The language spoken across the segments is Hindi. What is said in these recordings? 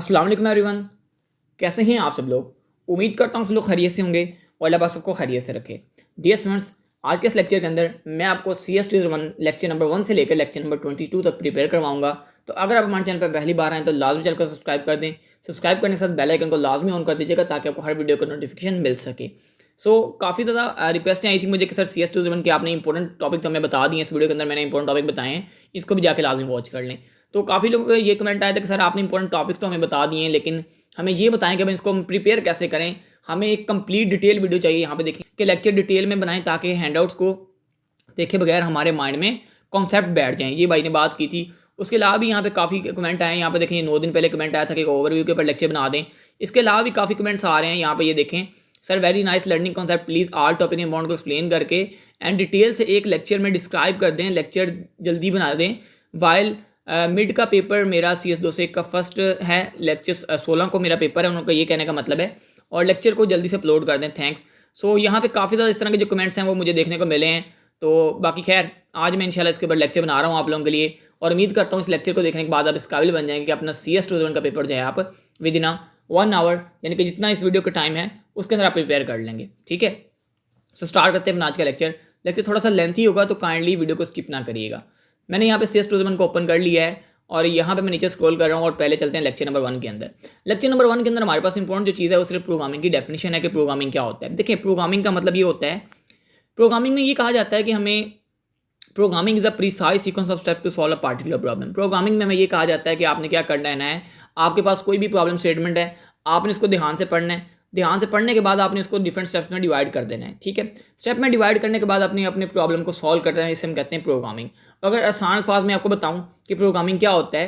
अस्सलाम वालेकुम एवरीवन। कैसे हैं आप सब लोग? उम्मीद करता हूँ सब लोग खैरियत से होंगे और अल्लाह पाक सबको खैरियत से रखे। डियर स्टूडेंट्स, आज के इस लेक्चर के अंदर मैं आपको C S T one lecture number 1 से लेकर लेक्चर नंबर 22 तक प्रिपेयर करवाऊंगा। तो अगर आप हमारे चैनल पर पहली बार आएँ तो लाजमी चैनल को सब्सक्राइब कर दें। सब्सक्राइब करने के साथ बेल आइकन को लाजमी ऑन कर दीजिएगा ताकि आपको हर वीडियो का नोटिफिकेशन मिल सके। काफ़ी ज़्यादा रिक्वेस्टें आई थी मुझे कि sir C S T one के आपने इंपॉर्टेंट टॉपिक तो हमें बता दिए, इस वीडियो के अंदर मैंने इंपॉर्टेंट टॉपिक बताए हैं, इसको भी जाके लाजमी वॉच कर लें। तो काफ़ी लोगों का ये कमेंट आया था कि सर आपने इंपॉर्टेंट टॉपिक तो हमें बता दिए हैं, लेकिन हमें ये बताएं कि हम इसको प्रिपेयर कैसे करें। हमें एक कंप्लीट डिटेल वीडियो चाहिए। यहाँ पे देखिए कि लेक्चर डिटेल में बनाएं ताकि हैंडआउट्स को देखे बगैर हमारे माइंड में कॉन्सेप्ट बैठ जाएं। ये भाई ने बात की थी। उसके अलावा भी यहाँ पे काफ़ी कमेंट आए हैं। यहाँ पे देखें 9 दिन पहले कमेंट आया था कि ओवरव्यू के ऊपर लेक्चर बना दें। इसके अलावा भी काफ़ी कमेंट्स आ रहे हैं। यहाँ पे ये देखें, sir very nice learning concept, please all topic important को एक्सप्लेन करके एंड डिटेल से एक लेक्चर में डिस्क्राइब कर दें, लेक्चर जल्दी बना दें। वाइल मिड का पेपर मेरा सी एस 201 का फर्स्ट है, लेक्चर 16 को मेरा पेपर है, उनका ये कहने का मतलब है, और लेक्चर को जल्दी से अपलोड कर दें, थैंक्स। यहाँ पे काफ़ी ज़्यादा इस तरह के जो कमेंट्स हैं वो मुझे देखने को मिले हैं। तो बाकी खैर आज मैं इंशाल्लाह इसके ऊपर लेक्चर बना रहा हूँ आप लोगों के लिए, और उम्मीद करता हूँ इस लेक्चर को देखने के बाद आप इस काबिल बन जाएंगे कि अपना सी एस 21 का पेपर जो है आप विद इन 1 आवर, यानी कि जितना इस वीडियो का टाइम है उसके अंदर आप प्रिपेयर कर लेंगे। ठीक है, स्टार्ट करते हैं अपना आज का लेक्चर। लेक्चर थोड़ा सा लेंथी होगा तो काइंडली वीडियो को स्किप ना करिएगा। मैंने यहाँ पे सी एस 21 को ओपन कर लिया है और यहाँ पे मैं नीचे स्क्रॉल कर रहा हूँ और पहले चलते हैं लेक्चर नंबर 1 के अंदर। लेक्चर नंबर 1 के अंदर हमारे पास इंपॉर्टेंट जो चीज़ है वो सिर्फ प्रोग्रामिंग की डेफिनेशन है कि प्रोग्रामिंग क्या होता है। देखिए, प्रोग्रामिंग का मतलब ये होता है, प्रोग्रामिंग में ये कहा जाता है कि हमें programming is a precise sequence of step to solve a particular problem. Programming में हमें ये कहा जाता है कि आपने क्या करना है, आपके पास कोई भी प्रॉब्लम स्टेटमेंट है, आपने इसको ध्यान से पढ़ना है। ध्यान से पढ़ने के बाद आपने इसको डिफरेंट स्टेप्स में डिवाइड कर देना है। ठीक है, स्टेप में डिवाइड करने के बाद अपने अपने प्रॉब्लम को सॉल्व करना है, इसे हम कहते हैं प्रोग्रामिंग। अगर आसान अल्फाज में आपको बताऊं कि प्रोग्रामिंग क्या होता है,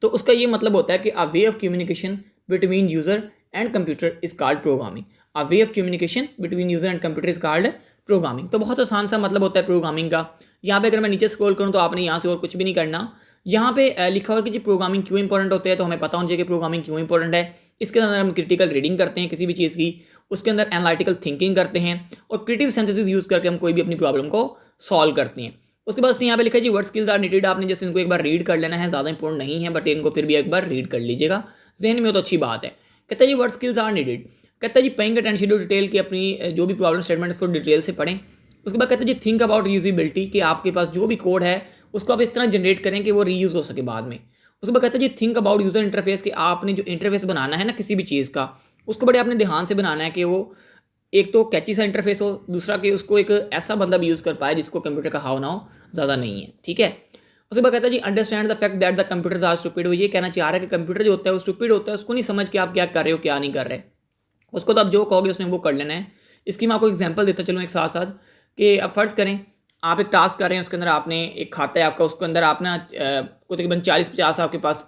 तो उसका ये मतलब होता है कि a way of communication between user and computer is called programming. A way of communication between user and computer is called programming. तो बहुत आसान सा मतलब होता है प्रोग्रामिंग का। यहाँ पे अगर मैं नीचे स्क्रॉल करूँ तो आपने यहाँ से और कुछ भी नहीं करना। यहाँ पे लिखा हुआ है कि जी प्रोग्रामिंग क्यों इंपॉर्टेंट होते हैं, तो हमें पता होना चाहिए कि प्रोग्रामिंग क्यों इंपॉर्टेंट है। इसके अंदर हम क्रिटिकल रीडिंग करते हैं किसी भी चीज़ की, उसके अंदर एनालिटिकल थिंकिंग करते हैं और क्रिएटिव सिंथेसिस यूज़ करके हम कोई भी अपनी प्रॉब्लम को सॉल्व करते हैं। उसके बाद यहाँ पे लिखा है जी वर्ड स्किल्स आर नीडेड। आपने जैसे इनको एक बार रीड कर लेना है, ज़्यादा इंपॉर्टेंट नहीं है बट इनको फिर भी एक बार रीड कर लीजिएगा, जहन में हो तो अच्छी बात है। कहता है जी वर्ड स्किल्स आर नीडेड, कहता है जी पेइंग अटेंशन टू डिटेल की अपनी जो भी प्रॉब्लम स्टेटमेंट उसको डिटेल से पढ़ें। उसके बाद कहते हैं जी थिंक अबाउट यूजिबिलिटी, कि आपके पास जो भी कोड है उसको आप इस तरह जनरेट करें कि वो रीयूज हो सके बाद में। उसके बाद कहते हैं जी थिंक अबाउट यूजर इंटरफेस, कि आपने जो इंटरफेस बनाना है ना किसी भी चीज़ का, उसको बड़े आपने ध्यान से बनाना है कि वो एक तो कैची सा इंटरफेस हो, दूसरा कि उसको एक ऐसा बंदा भी यूज़ कर पाए जिसको कंप्यूटर का हाव ना हो ज़्यादा नहीं है। ठीक है, उसके बाद कहता है जी understand the fact that the computers are stupid. वो ये कहना चाह रहा है कि कंप्यूटर जो होता है वो स्टूपिड होता है, उसको नहीं समझ के आप क्या कर रहे हो क्या नहीं कर रहे, उसको तो आप जो कहोगे उसने वो कर लेना है। इसकी मैं आपको एग्जांपल देता चलूँ एक साथ साथ, कि अब फ़र्ज़ करें आप एक टास्क कर रहे हैं, उसके अंदर आपने एक खाता है आपका, उसके अंदर आप ना तकरीबन 40-50 आपके पास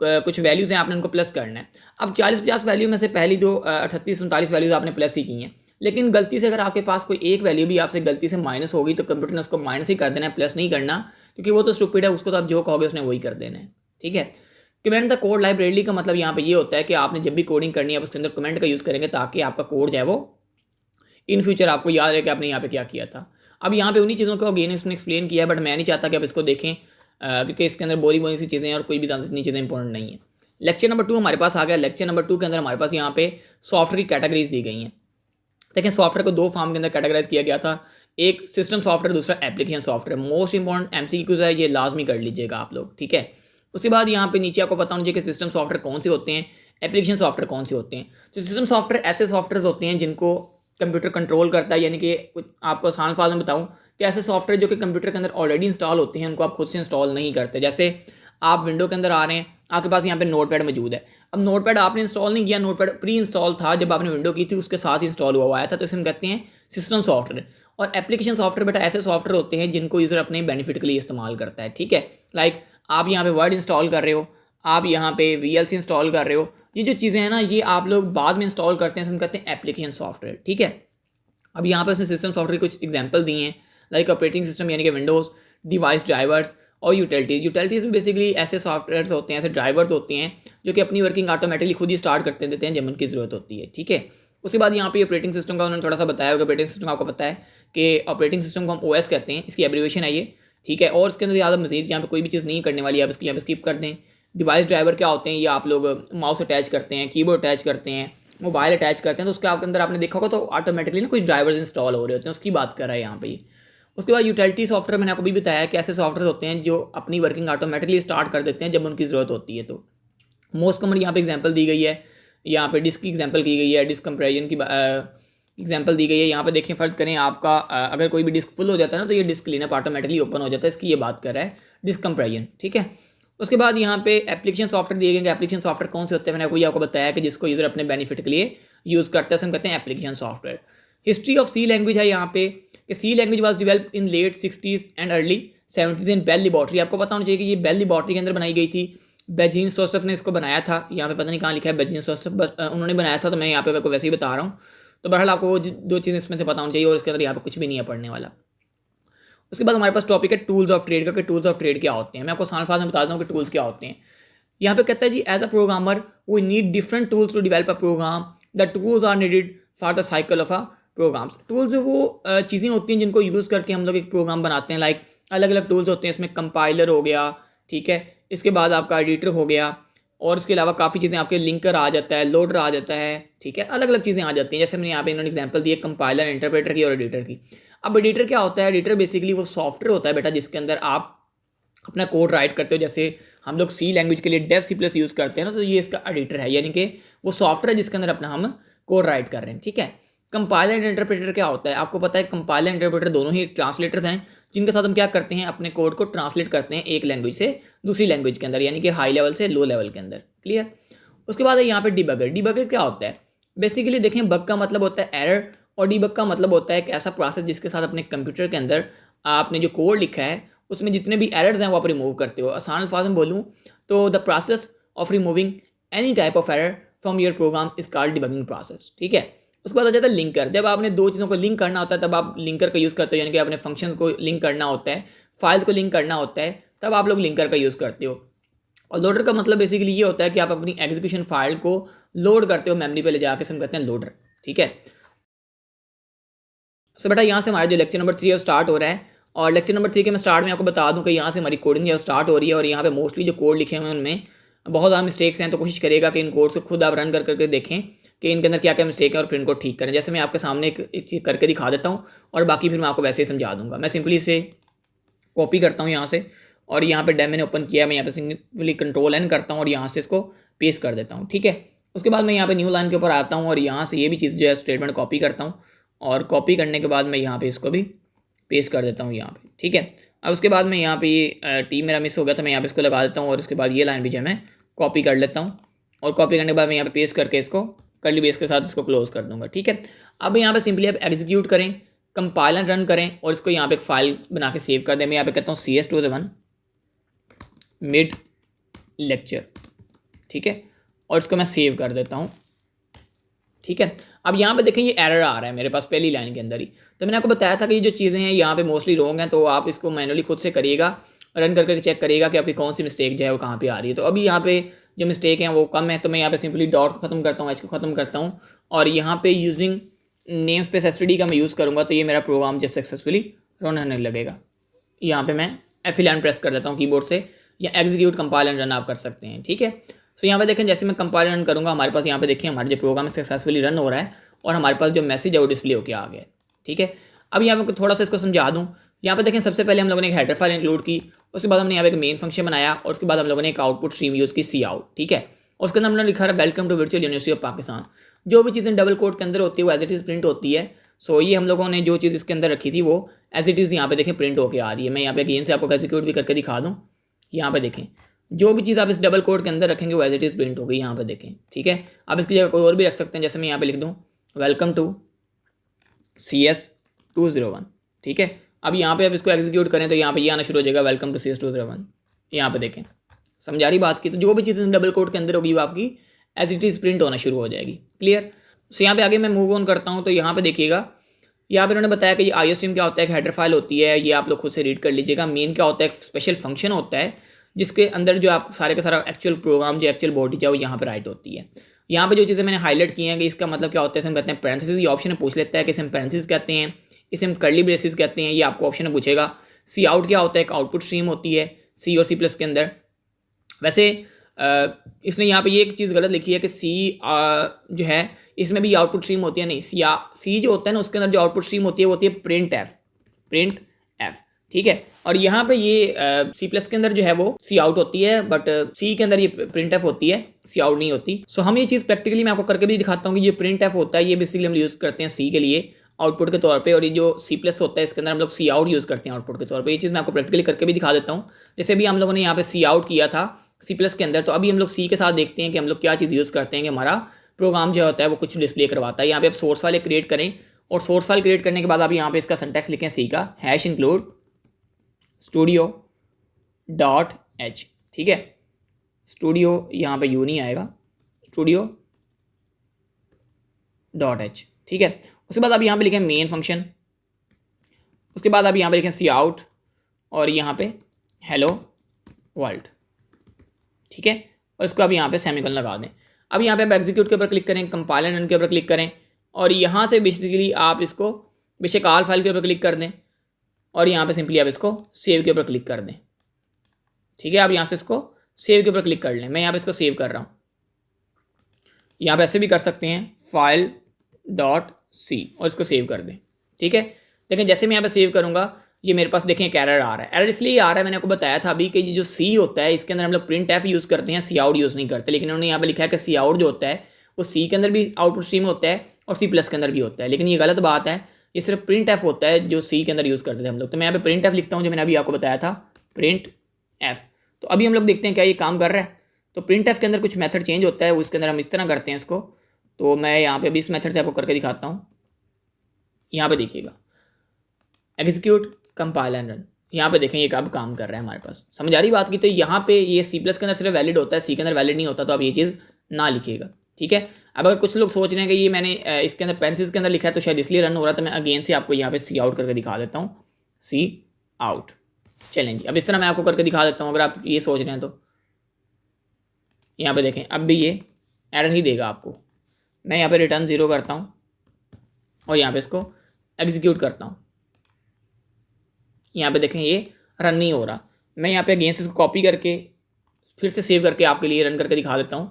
कुछ वैल्यूज़ हैं, आपने उनको प्लस करना है। अब 40-50 वैल्यू में से पहली जो 38-39 वैल्यूज़ आपने प्लस ही की हैं, लेकिन गलती से अगर आपके पास कोई एक वैल्यू भी आपसे गलती से माइनस होगी तो कंप्यूटर ने उसको माइनस ही कर देना है, प्लस नहीं करना, क्योंकि वो तो स्टूपिड है, उसको तो आप जो कहोगे उसने वही कर देना है। ठीक है, कमेंट द कोड लाइब्रेरी का मतलब यहाँ पे ये होता है कि आपने जब भी कोडिंग करनी है आप उसके अंदर कमेंट का यूज़ करेंगे ताकि आपका कोड जो है वो इन फ्यूचर आपको याद रहे कि आपने यहाँ पे क्या किया था। अब यहाँ पे उन्हीं चीज़ों को अगेन उसने एक्सप्लेन किया है, बट मैं नहीं चाहता कि आप इसको देखें क्योंकि इसके अंदर बोरिंग बोरिंग सी चीज़ें हैं और कोई भी ज़्यादा इतनी चीज़ें इंपॉर्टेंट नहीं है। लेक्चर नंबर 2 हमारे पास आ गया। लेक्चर नंबर 2 के अंदर हमारे पास यहाँ पे सॉफ्टवेयर की कैटेगरीज दी गई हैं। देखें, सॉफ्टवेयर को 2 फॉर्म के अंदर कैटेगराइज किया गया था, एक सिस्टम सॉफ्टवेयर, दूसरा application software. Most important MCQs है, ये लाजमी कर लीजिएगा आप लोग। ठीक है, उसके बाद यहाँ पे नीचे आपको पता होना चाहिए कि सिस्टम सॉफ्टवेयर कौन से होते हैं, एप्लीकेशन सॉफ्टवेयर कौन से होते हैं। तो सिस्टम सॉफ्टवेयर ऐसे सॉफ्टवेयर होते हैं जिनको कंप्यूटर कंट्रोल करता है, यानी कि कुछ आपको आसान अल्फाज में बताऊँ कि ऐसे सॉफ्टवेयर जो कि कंप्यूटर के अंदर ऑलरेडी इंस्टॉल होते हैं उनको आप खुद से इंस्टॉल नहीं करते। जैसे आप विंडो के अंदर आ रहे हैं, आपके पास यहाँ पे नोटपैड मौजूद है। अब नोटपैड आपने इंस्टॉल नहीं किया, नोटपैड प्री इंस्टॉल था जब आपने विंडो की थी, उसके साथ इंस्टॉल हुआ आया था, तो इसे हम कहते हैं सिस्टम सॉफ्टवेयर। और एप्लीकेशन सॉफ्टवेयर बेटा ऐसे सॉफ्टवेयर होते हैं जिनको यूज़र अपने बेनिफिट के लिए इस्तेमाल करता है। ठीक है, लाइक आप यहाँ पे वर्ड इंस्टॉल कर रहे हो, आप यहाँ पे VLC इंस्टॉल कर रहे हो, ये जो चीज़ें हैं ना ये आप लोग बाद में इंस्टॉल करते हैं, तो हम कहते हैं एप्लीकेशन सॉफ्टवेयर। ठीक है, अब यहाँ पर उसने सिस्टम सॉफ्टवेयर कुछ एग्जांपल दिए हैं, लाइक ऑपरेटिंग सिस्टम यानी कि विंडोज़, डिवाइस ड्राइवर्स और यूटिलिटीज़। यूटिलिटीज़ भी बेसिकली ऐसे सॉफ्टवेयर होते हैं, ऐसे ड्राइवर्स होते हैं जो कि अपनी वर्किंग ऑटोमेटिकली खुद ही स्टार्ट करते देते हैं जब उनकी ज़रूरत होती है। ठीक है, उसके बाद यहाँ पे ऑपरेटिंग सिस्टम का उन्होंने थोड़ा सा बताया होगा। ऑपरेटिंग सिस्टम आपको पता है कि ऑपरेटिंग सिस्टम को हम OS कहते हैं, इसकी एब्रीवेशन है ये। ठीक है, और इसके अंदर ज़्यादा मजीद यहाँ पे कोई भी चीज़ नहीं करने वाली है, आप इसकी यहाँ पे स्किप कर दें। डिवाइस ड्राइवर क्या होते हैं, ये आप लोग माउस अटैच करते हैं, कीबोर्ड अटैच करते हैं, मोबाइल अटैच करते हैं, तो उसके आपके अंदर आपने देखा होगा तो ऑटोमेटिकली ना कुछ ड्राइवर्स इंस्टॉल हो रहे होते हैं, उसकी बात कर रहा है यहाँ पे ये। उसके बाद यूटिलिटी सॉफ्टवेयर मैंने आपको भी बताया कि ऐसे सॉफ्टवेयर होते हैं जो अपनी वर्किंग ऑटोमेटिकली स्टार्ट कर देते हैं जब उनकी ज़रूरत होती है। तो मोस्ट कॉमन यहाँ पे एग्जांपल दी गई है, यहाँ पे डिस्क की एग्जांपल की गई है, डिस्क कंपैरिजन की एग्जांपल दी गई है। यहाँ पे देखें, फ़र्ज़ करें आपका अगर कोई भी डिस्क फुल हो जाता है ना तो ये डिस्क क्लीनअप ऑटोमेटिकली ओपन हो जाता है, इसकी ये बात कर रहा है डिस्क कंपैरिजन, ठीक है। उसके बाद यहाँ पे एप्लीकेशन सॉफ्टवेयर दिए गए। एप्लीकेशन सॉफ्टवेयर कौन से होते हैं, मैंने आपको बताया कि जिसको यूज़र अपने बेनिफिट के लिए यूज़ करता है, हम कहते हैं application software. History of C language है यहाँ पे कि C language was developed in late 60s and early 70s in Bell laboratory. आपको पता होना चाहिए कि ये बेल लेबोरेटरी के अंदर बनाई गई थी। बेजिन जोसेफ ने इसको बनाया था, यहाँ पे पता नहीं कहाँ लिखा है बेजिन जोसेफ, उन्होंने बनाया था, तो मैं यहाँ पे आपको वैसे ही बता रहा हूँ। तो बहरहाल आपको वो दो चीज़ें इसमें से पता होनी चाहिए, और इसके अंदर यहाँ पे कुछ भी नहीं है पढ़ने वाला। उसके बाद हमारे पास टॉपिक है टूल्स ऑफ ट्रेड का, कि टूल्स ऑफ ट्रेड क्या होते हैं। मैं आपको साल में बता दूँ कि टूल्स क्या होते हैं। यहाँ पे कहता है जी, as a programmer we need different tools to develop a program, the tools are needed for the cycle of a programs. Tools वो चीज़ें होती हैं जिनको यूज़ करके हम लोग एक प्रोग्राम बनाते हैं। लाइक अलग अलग टूल्स होते हैं, इसमें कंपाइलर हो गया, ठीक है, इसके बाद आपका एडिटर हो गया, और इसके अलावा काफ़ी चीज़ें आपके लिंकर आ जाता है, लोडर आ जाता है, ठीक है, अलग अलग चीज़ें आ जाती हैं। जैसे मैंने यहाँ पे इन्होंने एग्जांपल दी है कंपाइलर, इंटरप्रेटर की और एडिटर की। अब एडिटर क्या होता है, एडिटर बेसिकली वो सॉफ्टवेयर होता है बेटा जिसके अंदर आप अपना कोड राइट करते हो। जैसे हम लोग सी लैंग्वेज के लिए डेव सी प्लस यूज़ करते हैं ना, तो ये इसका एडिटर है, यानी कि वो सॉफ्टवेयर जिसके अंदर अपना हम कोड राइट कर रहे हैं, ठीक है। कंपाइलर एंड इंटरप्रेटर क्या होता है, आपको पता है कंपाइलर इंटरप्रेटर दोनों ही ट्रांसलेटर्स हैं, जिनके साथ हम क्या करते हैं, अपने कोड को ट्रांसलेट करते हैं एक लैंग्वेज से दूसरी लैंग्वेज के अंदर, यानी कि हाई लेवल से लो लेवल के अंदर। क्लियर। उसके बाद है यहाँ पे डिबगर। डिबगर क्या होता है, बेसिकली देखें, बग का मतलब होता है एरर, और डिबग का मतलब होता है एक ऐसा प्रोसेस जिसके साथ अपने कंप्यूटर के अंदर आपने जो कोड लिखा है उसमें जितने भी एरर्स हैं वो आप रिमूव करते हो। आसान अल्फाज में बोलूँ तो the process of removing any type of error from your program is called debugging process, ठीक है। उसके बाद आ जाता है लिंकर। जब आपने दो चीज़ों को लिंक करना होता है तब आप लिंकर का यूज़ करते हो, यानी कि अपने फंक्शन को लिंक करना होता है, फाइल्स को लिंक करना होता है, तब आप लोग लिंकर का यूज़ करते हो। और लोडर का मतलब बेसिकली ये होता है कि आप अपनी एग्जीक्यूशन फाइल को लोड करते हो मेमोरी पे ले जाके, हम कहते हैं लोडर, ठीक है। सो बेटा यहाँ से हमारा जो लेक्चर नंबर 3 है वो स्टार्ट हो रहा है, और लेक्चर नंबर 3 के मैं स्टार्ट में आपको बता दूँ कि यहाँ से हमारी कोडिंग जो स्टार्ट हो रही है, और यहाँ पे मोस्टली जो कोड लिखे हुए हैं उनमें बहुत ज़्यादा मिस्टेक्स हैं, तो कोशिश करिएगा कि इन कोड्स को खुद आप रन कर करके देखें कि इनके अंदर क्या क्या मिस्टेक है और फिर इनको ठीक करें। जैसे मैं आपके सामने एक चीज़ करके दिखा देता हूँ, और बाकी फिर मैं आपको वैसे ही समझा दूँगा। मैं सिंपली इसे कॉपी करता हूँ यहाँ से, और यहाँ पे मैंने ओपन किया, मैं यहाँ पे सिंपली कंट्रोल एन करता हूँ और यहाँ से इसको पेस्ट कर देता हूँ, ठीक है। उसके बाद मैं यहाँ पे न्यू लाइन के ऊपर आता हूँ, और यहाँ से ये भी चीज़ जो है स्टेटमेंट कॉपी करता हूँ, और कॉपी करने के बाद मैं यहाँ पे इसको भी पेस्ट कर देता हूँ यहाँ पे, ठीक है। अब उसके बाद मैं यहाँ पे ये टी मेरा मिस हो गया था, मैं यहाँ पे इसको लगा देता हूँ, और उसके बाद ये लाइन भी जो है मैं कॉपी कर लेता हूँ, और कॉपी करने के बाद मैं यहाँ पे पेस्ट करके इसको कर्ली ब्रेस के साथ इसको क्लोज कर दूँगा, ठीक है। अब यहाँ पे सिंपली आप एग्जीक्यूट करें, कंपाइलर रन करें, और इसको यहाँ पे एक फाइल बना के सेव कर दें। मैं यहाँ पे कहता हूँ CS2 मिड लेक्चर, ठीक है, और इसको मैं सेव कर देता हूँ, ठीक है। अब यहाँ पे देखें ये एरर आ रहा है मेरे पास पहली लाइन के अंदर ही। तो मैंने आपको बताया था कि ये जो चीज़ें हैं यहाँ पे मोस्टली रॉन्ग हैं, तो आप इसको मैनुअली खुद से करिएगा, रन करके चेक करिएगा कि आपकी कौन सी मिस्टेक जो है वो कहाँ पे आ रही है। तो अभी यहाँ पे जो मिस्टेक है वो कम है, तो मैं यहाँ पे सिंपली डॉट को ख़त्म करता हूँ, एच को ख़त्म करता हूँ, और यहाँ पे यूजिंग नेम स्पेस एसटीडी का मैं यूज़ करूँगा, तो ये मेरा प्रोग्राम जो सक्सेसफुली रन होने लगेगा। यहाँ पे मैं F11 प्रेस कर देता हूँ कीबोर्ड से, या एग्जीक्यूट कंपाइल एंड रन आप कर सकते हैं, ठीक है। सो यहाँ पे देखें, जैसे मैं कंपाइल रन करूँगा हमारे पास यहाँ पे देखें हमारा जो प्रोग्राम सक्सेसफुली रन हो रहा है, और हमारे पास जो मैसेज है वो डिस्प्ले होकर आ गया, ठीक है। अब यहाँ पे थोड़ा सा इसको समझा दूँ। यहाँ पे देखें, सबसे पहले हम लोगों ने एक हेडर फाइल इंक्लूड की, उसके बाद हमने यहाँ पे एक मेन फंक्शन बनाया, और उसके बाद हम लोगों ने एक आउटपुट स्ट्रीम यूज़ की सी आउट, ठीक है। और उसके अंदर हमने लिखा है welcome to virtual university of Pakistan. जो भी चीज़ें डबल कोड के अंदर होती है वो एज इट इज़ प्रिंट होती है। सो ये हम लोगों ने जो चीज़ इसके अंदर रखी थी वो एज इट इज़ यहाँ पे देखें प्रिंट होकर आ रही है। मैं यहाँ पे अगेन से आपको एग्जीक्यूट भी करके दिखा दूँ। यहाँ पे देखें, जो भी चीज़ आप इस डबल कोड के अंदर रखेंगे वो एज इट इज़ प्रिंट होगी, यहाँ पे देखें, ठीक है। आप इसकी जगह कोई और भी रख सकते हैं, जैसे मैं यहाँ पे लिख दूँ वेलकम टू CS201, ठीक है। अब यहाँ पे आप इसको एग्जीक्यूट करें तो यहाँ पे ये आना शुरू हो जाएगा वेलकम टू CS201। यहाँ पे देखें, समझा रही बात की। तो जो भी चीज़ डबल कोड के अंदर होगी वो आपकी एज इट इज़ प्रिंट होना शुरू हो जाएगी, क्लियर। सो यहाँ पे आगे मैं मूव ऑन करता हूँ, तो यहाँ पे देखिएगा, यहाँ पे उन्होंने बताया कि ये IOStream क्या होता है, एक हेडर फाइल होती है, ये आप लोग खुद से रीड कर लीजिएगा। मेन क्या होता है, एक स्पेशल फंक्शन होता है जिसके अंदर जो आप सारे का सारा एक्चुअल प्रोग्राम जो एक्चुअल बॉडी जो है वो यहाँ पे राइट होती है। यहाँ पे जो चीज़ें मैंने हाईलाइट की हैं कि इसका मतलब क्या होता है, हम कहते हैं पैरेंथेसिस। ये ऑप्शन पूछ लेता है कि इसे हम पैरेंथेसिस कहते हैं, इसे हम कर्ली ब्रेसेस कहते हैं, ये आपको ऑप्शन में पूछेगा। सी आउट क्या होता है, एक आउटपुट स्ट्रीम होती है C और C+ के अंदर। वैसे इसने यहाँ पे ये एक चीज़ गलत लिखी है कि सी जो है इसमें भी आउटपुट स्ट्रीम होती है, नहीं, सी जो होता है ना उसके अंदर जो आउटपुट स्ट्रीम होती है वो होती है प्रिंट एफ, ठीक है। और यहाँ पे ये सी प्लस के अंदर जो है वो सी आउट होती है, बट सी के अंदर ये प्रिंट एफ होती है, सी आउट नहीं होती। सो हम ये चीज़ प्रैक्टिकली मैं आपको करके भी दिखाता हूँ कि ये प्रिंट एफ होता है, ये बेसिकली हम यूज़ करते हैं सी के लिए आउटपुट के तौर पे, और ये जो सी प्लस होता है इसके अंदर हम लोग सी आउट यूज़ करते हैं आउटपुट के तौर पे। ये चीज़ मैं आपको प्रैक्टिकली करके भी दिखा देता हूँ। जैसे भी हम लोगों ने यहाँ पे सी आउट किया था सी प्लस के अंदर, तो अभी हम लोग सी के साथ देखते हैं कि हम लोग क्या चीज़ यूज़ करते हैं कि हमारा प्रोग्राम जो होता है वो कुछ डिस्प्ले करवाता है। यहाँ पे आप सोर्स फाइल क्रिएट करें, और सोर्स फाइल क्रिएट करने के बाद आप यहाँ पे इसका सिंटैक्स लिखें सी का #include studio.h, ठीक है। स्टूडियो यहाँ पे यू नहीं आएगा, studio.h, ठीक है। उसके बाद आप यहाँ पे लिखें मेन फंक्शन, उसके बाद आप यहाँ पे लिखें सी आउट, और यहाँ पे हेलो वर्ल्ड, ठीक है। और इसको आप यहाँ पे सेमीकोलन लगा दें। अब यहाँ पे आप एग्जीक्यूट के ऊपर क्लिक करें, कंपाइल एंड रन के ऊपर क्लिक करें, और यहाँ से बेसिकली आप इसको बेशक आल फाइल के ऊपर क्लिक कर दें, और यहाँ पे सिंपली आप इसको सेव के ऊपर क्लिक कर दें, ठीक है। आप यहाँ से इसको सेव के ऊपर क्लिक कर लें। मैं यहाँ पे इसको सेव कर रहा हूँ, यहाँ पे ऐसे भी कर सकते हैं file.c और इसको सेव कर दें, ठीक है। लेकिन जैसे मैं यहाँ पे सेव करूँगा ये मेरे पास देखें एक एरर आ रहा है। एरर इसलिए आ रहा है, मैंने आपको बताया था अभी कि ये जो सी होता है इसके अंदर हम लोग प्रिंट एफ यूज़ करते हैं, सी आउट यूज़ नहीं करते। लेकिन उन्होंने यहाँ पे लिखा है कि सी आउट जो होता है वो सी के अंदर भी आउटपुट स्ट्रीम होता है और सी प्लस के अंदर भी होता है, लेकिन ये गलत बात है। ये सिर्फ प्रिंट एफ होता है जो सी के अंदर यूज़ करते थे हम लोग। तो मैं यहाँ पे प्रिंट एफ लिखता हूँ जो मैंने अभी आपको बताया था, प्रिंट एफ। तो अभी हम लोग देखते हैं क्या ये काम कर रहा है। तो प्रिंट एफ के अंदर कुछ मेथड चेंज होता है, वो इसके अंदर हम इस तरह करते हैं इसको। तो मैं यहाँ पे अभी इस मेथड से आपको करके दिखाता हूँ। यहाँ पे देखिएगा एग्जीक्यूट कंपाइल एंड रन, यहाँ पे देखें ये अब काम कर रहा है हमारे पास। समझ आ रही बात की। तो यहाँ पे ये सी प्लस के अंदर सिर्फ वैलिड होता है, सी के अंदर वैलिड नहीं होता, तो आप ये चीज़ ना लिखिएगा, ठीक है। अब अगर कुछ लोग सोच रहे हैं कि ये मैंने इसके अंदर पेंसिल्स के अंदर लिखा है तो शायद इसलिए रन हो रहा है, तो मैं अगेन से आपको यहाँ पे सी आउट करके दिखा देता हूँ, सी आउट। चलें जी, अब इस तरह मैं आपको करके दिखा देता हूँ अगर आप ये सोच रहे हैं तो। यहाँ पे देखें अब भी ये एरर ही देगा आपको। मैं यहाँ पे रिटर्न 0 करता हूँ और यहाँ पे इसको एग्जीक्यूट करता हूँ। यहाँ पे देखें ये रन नहीं हो रहा। मैं यहाँ पे अगेन से इसको कॉपी करके फिर से सेव करके आपके लिए रन करके दिखा देता हूँ।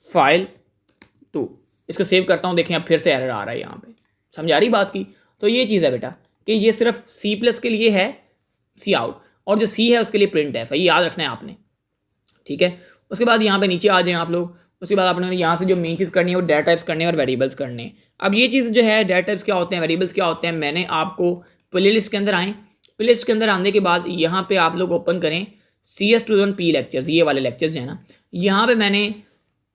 file2 इसको सेव करता हूँ, देखें अब फिर से एरर आ रहा है यहाँ पे। समझ आ रही बात की। तो ये चीज़ है बेटा कि ये सिर्फ सी प्लस के लिए है सी आउट, और जो सी है उसके लिए प्रिंट एफ है, ये याद रखना है आपने, ठीक है। उसके बाद यहाँ पे नीचे आ जाएं आप लोग। उसके बाद आपने यहाँ से जो मेन चीज़ करनी है वो डाटा टाइप्स करने हैं और वेरिएबल्स करने हैं। अब ये चीज़ जो है डाटा टाइप्स क्या होते हैं, वेरिएबल्स क्या होते हैं, मैंने आपको प्लेलिस्ट के अंदर आए, प्लेलिस्ट के अंदर आने के बाद यहाँ पे आप लोग ओपन करें CS21P लेक्चर्स, ये वाले लेक्चर्स हैं ना। यहाँ पे मैंने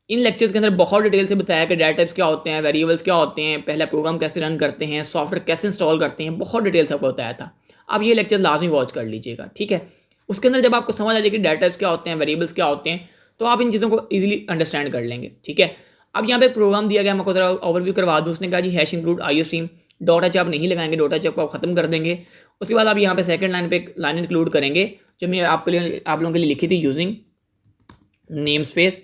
इन लेक्चर्स के अंदर बहुत डिटेल से बताया कि डाटा टाइप्स क्या होते हैं, वेरिएबल्स क्या होते हैं, पहला प्रोग्राम कैसे रन करते हैं, सॉफ्टवेयर कैसे इंस्टॉल करते हैं, बहुत डिटेल से आपको बताया था। आप ये लेक्चर लाजमी वॉच कर लीजिएगा, ठीक है। उसके अंदर जब आपको समझ आ जाएगी डाटा टाइप्स क्या होते हैं, वेरिएबल्स क्या होते हैं, तो आप इन चीज़ों को ईजिली अंडरस्टैंड कर लेंगे, ठीक है। अब यहाँ पे प्रोग्राम दिया गया, मैं आपको जरा ओवरव्यू करवा दूँ। उसने कहा जी #include IOStream .h आप नहीं लगाएंगे, .h को आप खत्म कर देंगे। उसके बाद आप यहाँ पे सेकंड लाइन पे एक लाइन इंक्लूड करेंगे जो मैं आप लोगों के लिए लिखी थी, using name space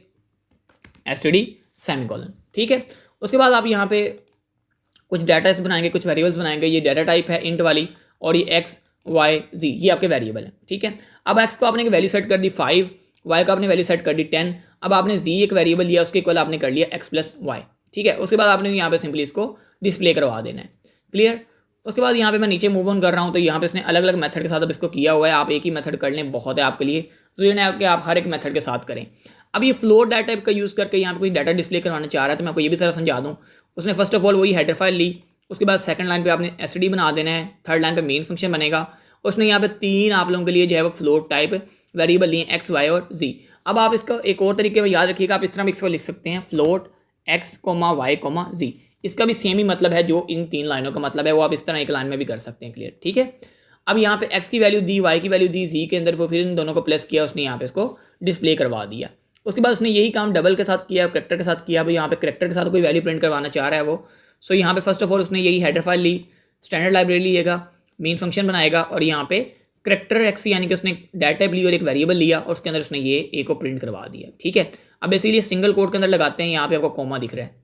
std semicolon, ठीक है। उसके बाद आप यहाँ पे कुछ डाटा बनाएंगे, कुछ वेरिएबल्स बनाएंगे। ये डाटा टाइप है इंट वाली, और ये x y z ये आपके वेरिएबल है, ठीक है। अब x को आपने एक वैल्यू सेट कर दी 5, y को आपने वैल्यू सेट कर दी 10। अब आपने z एक वेरिएबल लिया, उसके इक्वल आपने कर लिया x + y, ठीक है। उसके बाद आपने यहाँ पे सिंपली इसको डिस्प्ले करवा देना है, क्लियर। उसके बाद यहाँ पे मैं नीचे मूव ऑन कर रहा हूँ, तो यहाँ पे इसने अलग अलग मेथड के साथ अब इसको किया हुआ है। आप एक ही मेथड कर लें, बहुत है आपके लिए, जरूरी है कि आप हर एक मेथड के साथ करें। अब ये फ्लोट डाटा टाइप का यूज़ करके यहाँ पे कोई डाटा डिस्प्ले करवाना चाह रहा है, तो मैं आपको ये भी सारा समझा दूँ। उसने फर्स्ट ऑफ ऑल वही हेडर फाइल ली, उसके बाद सेकंड लाइन पे आपने std बना देना है, थर्ड लाइन पे मेन फंक्शन बनेगा। उसने यहाँ पे 3 आप लोगों के लिए जो है वो फ्लोट टाइप वेरिएबल लिए x y और z। अब आप इसका एक और तरीके में याद रखिएगा, आप इस तरह भी इसको लिख सकते हैं फ्लोट x, y, z। इसका भी सेम ही मतलब है जो इन 3 लाइनों का मतलब है, वो आप इस तरह एक लाइन में भी कर सकते हैं, क्लियर, ठीक है। अब यहाँ पे x की वैल्यू दी, y की वैल्यू दी, z के अंदर वो फिर इन दोनों को प्लस किया, उसने यहाँ पे इसको डिस्प्ले करवा दिया। उसके बाद उसने यही काम डबल के साथ किया, करेक्टर के साथ किया। अब यहाँ पे करेक्टर के साथ कोई वैल्यू प्रिंट करवाना चाह रहा है वो, सो यहाँ पे फर्स्ट ऑफ ऑल उसने यही हेडर फाइल ली, स्टैंडर्ड लाइब्रेरी लिएगा, मेन फंक्शन बनाएगा, और यहाँ पे करेक्टर x यानी कि उसने डाटा टाइप ली और एक वेरिएबल लिया, और उसके अंदर उसने ये a को प्रिंट करवा दिया, ठीक है। अब इसीलिए सिंगल कोड के अंदर लगाते हैं, यहाँ पे आपको कोमा दिख रहा है,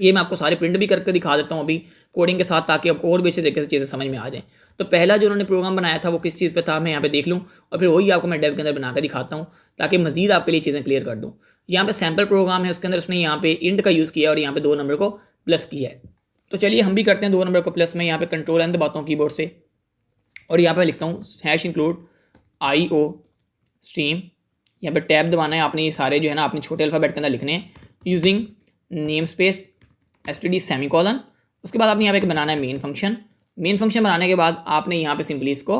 ये मैं आपको सारे प्रिंट भी करके दिखा देता हूँ अभी कोडिंग के साथ, ताकि अब और भी अच्छे तरीके से चीज़ें समझ में आ जाएँ। तो पहला जो उन्होंने प्रोग्राम बनाया था वो किस चीज़ पे था, मैं यहाँ पे देख लूँ और फिर वही आपको मैं डेव के अंदर बना कर दिखाता हूँ, ताकि मजीद आपके लिए चीज़ें क्लियर कर दूँ। यहाँ पे सैम्पल प्रोग्राम है, उसके अंदर उसने यहाँ पे इंट का यूज़ किया और यहाँ पे 2 नंबर को प्लस किया है। तो चलिए हम भी करते हैं 2 नंबर को प्लस। मैं यहाँ पे कंट्रोल एन दबाता हूँ कीबोर्ड से और यहाँ पे लिखता हूँ #include IO स्ट्रीम। यहाँ पे टैब दबाना है आपने, ये सारे जो है ना आपने छोटे अल्फ़ाबेट के अंदर लिखने हैं, using name space STD semicolon. उसके बाद आपने यहाँ पे एक बनाना है मेन फंक्शन। मेन फंक्शन बनाने के बाद आपने यहाँ पे सिंपली इसको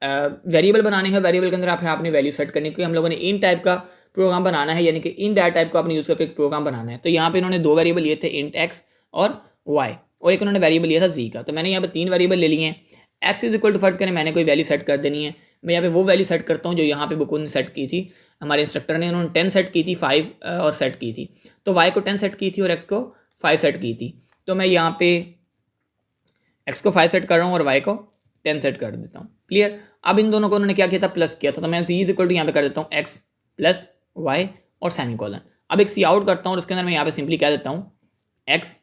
वेरिएबल बनाने हैं। वेरिएबल के अंदर आपने वैल्यू सेट करनी है, क्योंकि हम लोगों ने इन टाइप का प्रोग्राम बनाना है, यानी कि इन डाटा टाइप को आपने यूज़ करके एक प्रोग्राम बनाना है। तो यहाँ पे इन्होंने 2 वेरिएबल लिए थे, इंट एक्स और वाई, और एक उन्होंने वेरिएबल लिया था जी का। तो मैंने यहाँ पे 3 वेरिएबल ले लिए हैं। एक्स इज इक्वल टू फर्ज करें मैंने कोई वैल्यू सेट कर देनी है, मैं यहाँ पे वो वैल्यू सेट करता हूँ जो यहाँ पे बुक ने सेट की थी, हमारे इंस्ट्रक्टर ने, उन्होंने 10 सेट की थी, 5 और सेट की थी। तो वाई को 10 सेट की थी और एक्स को 5 सेट की थी। तो मैं यहाँ पे एक्स को 5 सेट कर रहा हूँ और वाई को 10 सेट कर देता हूँ। क्लियर। अब इन दोनों को उन्होंने क्या किया था, प्लस किया था। तो मैं जी इज इक्वल टू यहाँ पे कर देता हूँ एक्स प्लस वाई और सेमीकोलन। अब एक सी आउट करता हूँ और उसके अंदर मैं यहाँ पे सिंपली कह देता हूँ एक्स,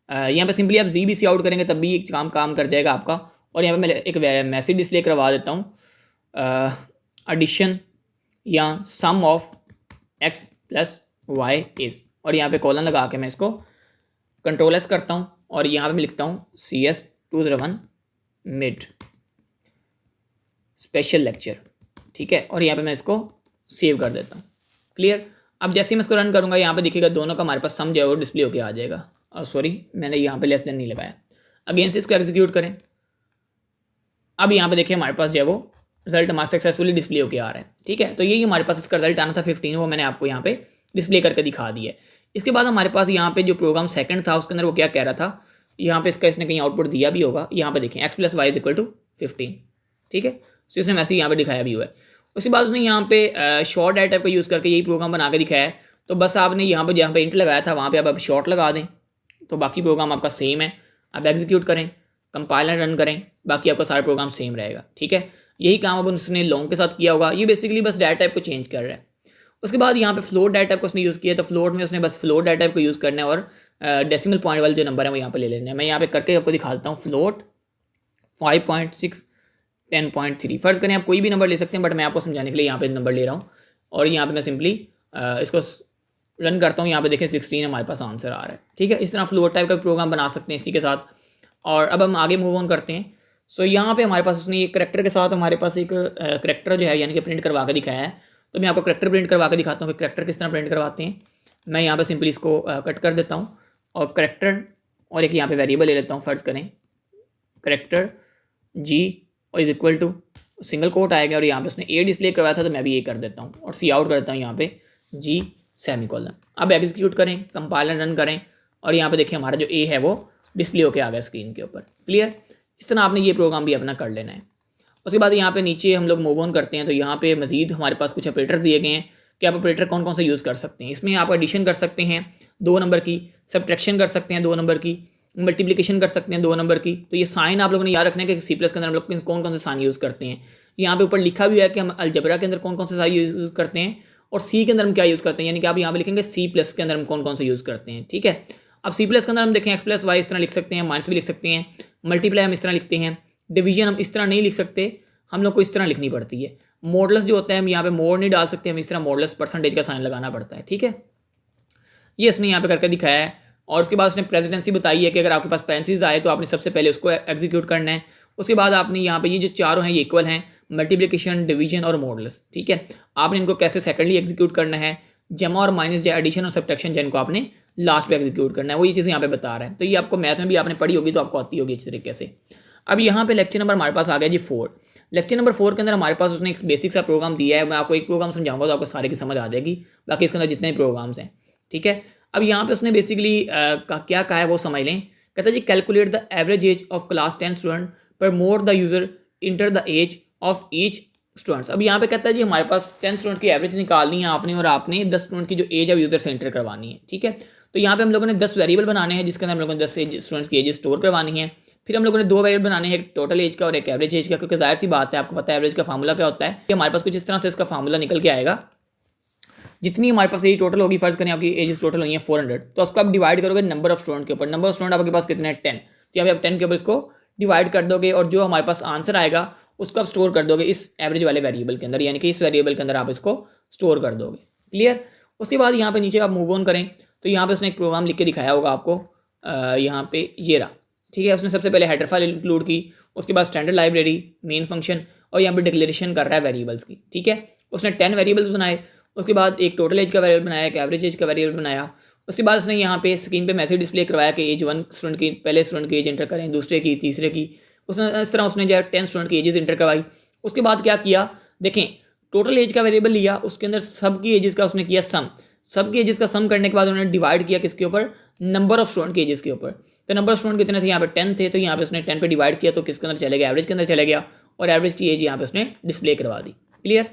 यहाँ पे सिंपली आप जी भी सी आउट करेंगे तब भी एक काम कर जाएगा आपका। और यहाँ पे मैं एक मैसेज डिस्प्ले करवा देता हूँ, एडिशन या sum of X plus Y is, और यहाँ पे कॉलन लगा के मैं इसको कंट्रोल एस करता हूँ और यहाँ पे मैं लिखता हूँ CS201 मिड स्पेशल लेक्चर। ठीक है, और यहाँ पे मैं इसको सेव कर देता हूँ। क्लियर। अब जैसे ही मैं इसको रन करूँगा यहाँ पे दिखेगा दोनों का हमारे पास सम जो है वो डिस्प्ले होकर आ जाएगा। सॉरी, मैंने यहाँ पे लेस देन नहीं लगाया। अगेन से इसको एग्जीक्यूट करें। अब यहाँ पे देखिए हमारे पास जो है वो रिजल्ट हमारा सक्सेसफुली डिस्प्ले होकर आ रहा है। ठीक है, तो यही हमारे पास इसका रिजल्ट आना था 15, वो मैंने आपको यहाँ पे डिस्प्ले करके दिखा दिया है। इसके बाद हमारे पास यहाँ पे जो प्रोग्राम सेकंड था उसके अंदर वो क्या कह रहा था, यहाँ पे इसका इसने कहीं आउटपुट दिया भी होगा। यहाँ पे देखें X plus Y is equal to 15। ठीक है, तो इसने वैसे ही यहाँ पे दिखाया भी हुआ है। उसके बाद उसने यहाँ पे शॉर्ट डाटा टाइप का यूज़ करके यही प्रोग्राम बना के दिखाया है। तो बस आपने यहाँ पे जहाँ पे इंट लगाया था वहाँ पे आप शॉर्ट लगा दें, तो बाकी प्रोग्राम आपका सेम है। आप एग्जीक्यूट करें, कंपाइलर रन करें, बाकी आपका सारा प्रोग्राम सेम रहेगा। ठीक है, यही काम अब उसने लॉन्ग के साथ किया होगा। ये बेसिकली बस डाटा टाइप को चेंज कर रहा है। उसके बाद यहाँ पे फ्लोट डाटा टाइप को उसने यूज़ किया, तो फ्लोट में उसने बस फ्लोट डाटा टाइप को यूज़ करना है और डेसिमल पॉइंट वाले जो नंबर है वो यहाँ पे ले लेने हैं। मैं यहाँ पे करके आपको दिखाता हूँ। फ्लोट 5.6 10.3, फर्ज करें आप कोई भी नंबर ले सकते हैं, बट मैं आपको समझाने के लिए यहाँ पे नंबर ले रहा हूँ। और यहाँ पे मैं सिंपली इसको रन करता हूँ। यहाँ पे देखें 16 हमारे पास आंसर आ रहा है। ठीक है, इस तरह फ्लोट टाइप का प्रोग्राम बना सकते हैं इसी के साथ। और अब हम आगे मूव ऑन करते हैं। सो यहाँ पे हमारे पास उसने एक करेक्टर के साथ हमारे पास एक करेक्टर जो है यानी कि प्रिंट करवा के दिखाया है। तो मैं आपको करेक्टर प्रिंट करवा के दिखाता हूँ कि करेक्टर किस तरह प्रिंट करवाते हैं। मैं यहाँ पे सिंपली इसको कट कर देता हूँ और करेक्टर और एक यहाँ पे वेरिएबल ले लेता हूँ। फर्ज करें करेक्टर जी और is equal to single quote आएगा और यहाँ पे उसने ए डिस्प्ले करवाया था तो मैं भी ए कर देता हूँ और सी आउट कर देता हूँ यहाँ पे जी सेमीकोलन। अब एग्जीक्यूट करें, कंपाइलर रन करें और यहाँ पे देखिए हमारा जो ए है वो डिस्प्ले होके आ गया स्क्रीन के ऊपर। क्लियर। इस तरह आपने ये प्रोग्राम भी अपना कर लेना है। उसके बाद यहाँ पे नीचे हम लोग मूव ऑन करते हैं। तो यहाँ पे मजीद हमारे पास कुछ ऑपरेटर दिए गए हैं कि आप ऑपरेटर कौन कौन से यूज़ कर सकते हैं। इसमें आप एडिशन कर सकते हैं 2 नंबर की, सब्ट्रैक्शन कर सकते हैं 2 नंबर की, मल्टीप्लिकेशन कर सकते हैं 2 नंबर की। तो ये साइन आप लोगों ने याद रखना है कि सी प्लस के अंदर हम लोग कौन कौन से साइन यूज़ करते हैं। यहाँ पे ऊपर लिखा भी है कि हम अलजबरा के अंदर कौन कौन से साइन यूज़ करते हैं और सी के अंदर हम क्या यूज़ करते हैं, यानी कि आप यहाँ पे लिखेंगे सी प्लस के अंदर हम कौन कौन से यूज़ करते हैं। ठीक है, अब सी प्लस के अंदर हम देखें एक्स प्लस वाई इस तरह लिख सकते हैं, माइनस भी लिख सकते हैं, मल्टीप्लाई हम इस तरह लिखते हैं, डिवीजन हम इस तरह नहीं लिख सकते, हम लोग को इस तरह लिखनी पड़ती है। मॉडल्स जो होता है हम यहाँ पे मोड नहीं डाल सकते, हम इस तरह मॉडल्स परसेंटेज का साइन लगाना पड़ता है। ठीक है, ये इसने यहाँ पे करके दिखाया है। और उसके बाद उसने प्रेसिडेंसी बताई है कि अगर आपके पास पेरेंसीज आए तो आपने सबसे पहले उसको एग्जीक्यूट करना है। उसके बाद आपने यहाँ पे ये जो चारों हैं ये इक्वल हैं, मल्टीप्लिकेशन, डिवीजन और मॉडल्स। ठीक है, आपने इनको कैसे सेकेंडली एग्जीक्यूट करना है, जमा और माइनस या एडिशन और सब्ट्रैक्शन जिनको आपने लास्ट पे एग्जीक्यूट करना है, वो ये चीज़ें यहाँ पे बता रहा है। तो ये आपको मैथ में भी आपने पढ़ी होगी तो आपको आती होगी अच्छी तरीके से। अब यहाँ पे लेक्चर नंबर हमारे पास आ गया जी 4। लेक्चर नंबर 4 के अंदर हमारे पास उसने एक बेसिक सा प्रोग्राम दिया है। मैं आपको एक प्रोग्राम समझाऊंगा तो आपको सारे की समझ आ जाएगी, बाकी इसके अंदर जितने प्रोग्राम्स हैं। ठीक है, अब यहाँ पे उसने बेसिकली क्या कहा है वो समझ लें। कहता है जी calculate the average age of class 10 student per more the user enter the age of each students. अब यहाँ पे कहता है जी हमारे पास 10 स्टूडेंट की एवरेज निकालनी है आपने और आपने 10 स्टूडेंट की जो एज ऑफ यूजर से इंटर करवानी है। ठीक है, तो यहाँ पे हम लोगों ने 10 वेरिएबल बनाने हैं जिसके अंदर हम लोगों ने 10 स्टूडेंट्स की एज स्टोर करवानी है। फिर हम लोगों ने 2 वेरिएबल बनाने हैं, एक टोटल एज का और एक एवरेज एज का, क्योंकि जाहिर सी बात है आपको पता है एवरेज का फार्मूला क्या होता है कि हमारे पास कुछ इस तरह से इसका फार्मूला निकल के आएगा जितनी हमारे पास एज टोटल होगी, फर्ज करें आपकी एज टोटल हुई है 400, तो उसको आप डिवाइड करोगे नंबर ऑफ स्टूडेंट के ऊपर। नंबर ऑफ स्टूडेंट आपके पास कितने हैं 10, तो यहाँ पे आप 10 के ऊपर इसको डिवाइड कर दोगे और जो हमारे पास आंसर आएगा उसको आप स्टोर कर दोगे इस एवरेज वाले वेरिएबल के अंदर, यानी कि इस वेरिएबल के अंदर आप इसको स्टोर कर दोगे। क्लियर। उसके बाद यहाँ पे नीचे आप मूव ऑन करें तो यहाँ पे उसने एक प्रोग्राम लिख के दिखाया होगा आपको, यहाँ पे ये रहा, ठीक है। उसने सबसे पहले हेडर फाइल इंक्लूड की, उसके बाद स्टैंडर्ड लाइब्रेरी, मेन फंक्शन, और यहाँ पे डिक्लेरेशन कर रहा है वेरिएबल्स की, ठीक है। उसने 10 वेरिएबल्स बनाए, उसके बाद एक टोटल एज का वेरिएबल बनाया, एक एवरेज एज का वेरिएबल बनाया। उसके बाद उसने यहाँ पे स्क्रीन पे मैसेज डिस्प्ले करवाया कि एज 1 स्टूडेंट की, पहले स्टूडेंट की एज इंटर करें, दूसरे की, तीसरे की। उसने इस तरह उसने जो है 10 स्टूडेंट की एजेस इंटर करवाई। उसके बाद क्या किया, देखें, टोटल एज का वेरिएबल लिया, उसके अंदर सबकी एजेस का उसने किया सम। सबकी एजेस का सम करने के बाद उन्होंने डिवाइड किया किसके ऊपर, नंबर ऑफ स्टूडेंट के एजेस के ऊपर। तो नंबर ऑफ स्टूडेंट कितने थे, यहाँ पे 10 थे, तो यहाँ पे उसने 10 पे डिवाइड किया तो किसके अंदर चले गया, एवरेज के अंदर चले गया, और एवरेज की एज यहाँ पे उसने डिस्प्ले करवा दी। क्लियर।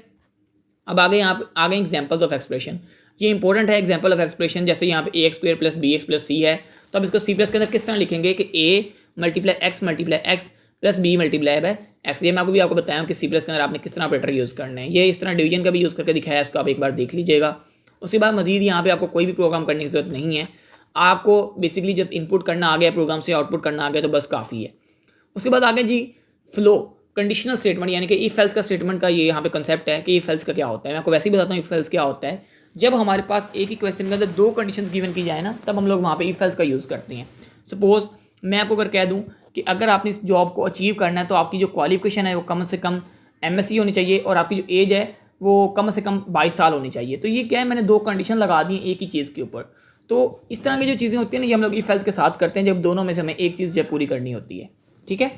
अब आगे यहाँ पे आगे एग्जाम्पल्स ऑफ एक्सप्रेशन, ये इंपॉर्टेंट है एग्जाम्पल ऑफ एक्सप्रेशन। जैसे यहाँ पे a x square plus b x plus c है, तो अब इसको सी प्लस के अंदर किस तरह लिखेंगे कि a multiply x plus b multiply by x. ये मैं आपको बताया कि सी प्लस के अंदर आपने किस तरह ऑपरेटर यूज़ करना है। ये इस तरह डिवीजन का भी यूज़ करके दिखाया है, इसको आप एक बार देख लीजिएगा। उसके बाद मजीद यहाँ पे आपको कोई भी प्रोग्राम करने की जरूरत नहीं है, आपको बेसिकली जब इनपुट करना आ गया प्रोग्राम से, आउटपुट करना आ गया, तो बस काफ़ी है। उसके बाद आगे जी फ्लो, कंडीशनल स्टेटमेंट, यानी कि इफ एल्स का स्टेटमेंट का ये यहाँ पे कंसेप्ट है कि इफ एल्स का क्या होता है। मैं आपको वैसे ही बताता हूँ इफ एल्स क्या होता है। जब हमारे पास एक ही क्वेश्चन के अंदर 2 कंडीशंस गिवन की जाए ना, तब हम लोग वहाँ पे इफ एल्स का यूज़ करते हैं। सपोज मैं आपको अगर कह दूँ कि अगर आपने इस जॉब को अचीव करना है तो आपकी जो क्वालिफिकेशन है वो कम से कम MSc होनी चाहिए, और आपकी जो एज है वो कम से कम 22 साल होनी चाहिए। तो ये क्या है, मैंने 2 कंडीशन लगा दी एक ही चीज़ के ऊपर। तो इस तरह की जो चीज़ें होती हैं ना, ये हम लोग इफ एल्स के साथ करते हैं जब दोनों में से हमें एक चीज़ जब पूरी करनी होती है, ठीक है।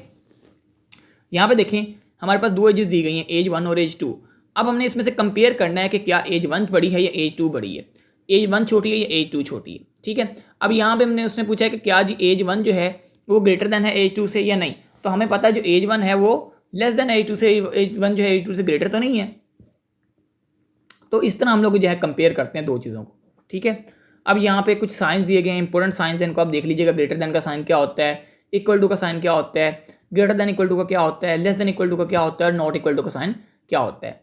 यहाँ पे देखें हमारे पास 2 एजेस दी गई हैं, एज 1 और एज 2। अब हमने इसमें से कंपेयर करना है कि क्या एज 1 बड़ी है या एज 2 बड़ी है, एज 1 छोटी है या एज 2 छोटी है, ठीक है। अब यहाँ पे हमने उसने पूछा है कि क्या जी एज 1 जो है वो ग्रेटर देन है एज 2 से या नहीं। तो हमें पता है जो एज 1 है वो लेस देन एज 2 से, एज 1 जो है एज 2 से ग्रेटर तो नहीं है। तो इस तरह हम लोग जो है कंपेयर करते हैं 2 चीज़ों को, ठीक है। अब यहाँ पे कुछ साइंस दिए गए हैं, इंपॉर्टेंट साइंस है, इनको आप देख लीजिएगा। ग्रेटर देन का साइन क्या होता है, इक्वल टू का साइन क्या होता है, ग्रेटर देन इक्वल टू का क्या होता है, लेस देन इक्वल टू का क्या होता है, और नॉट इक्वल टू का साइन क्या होता है।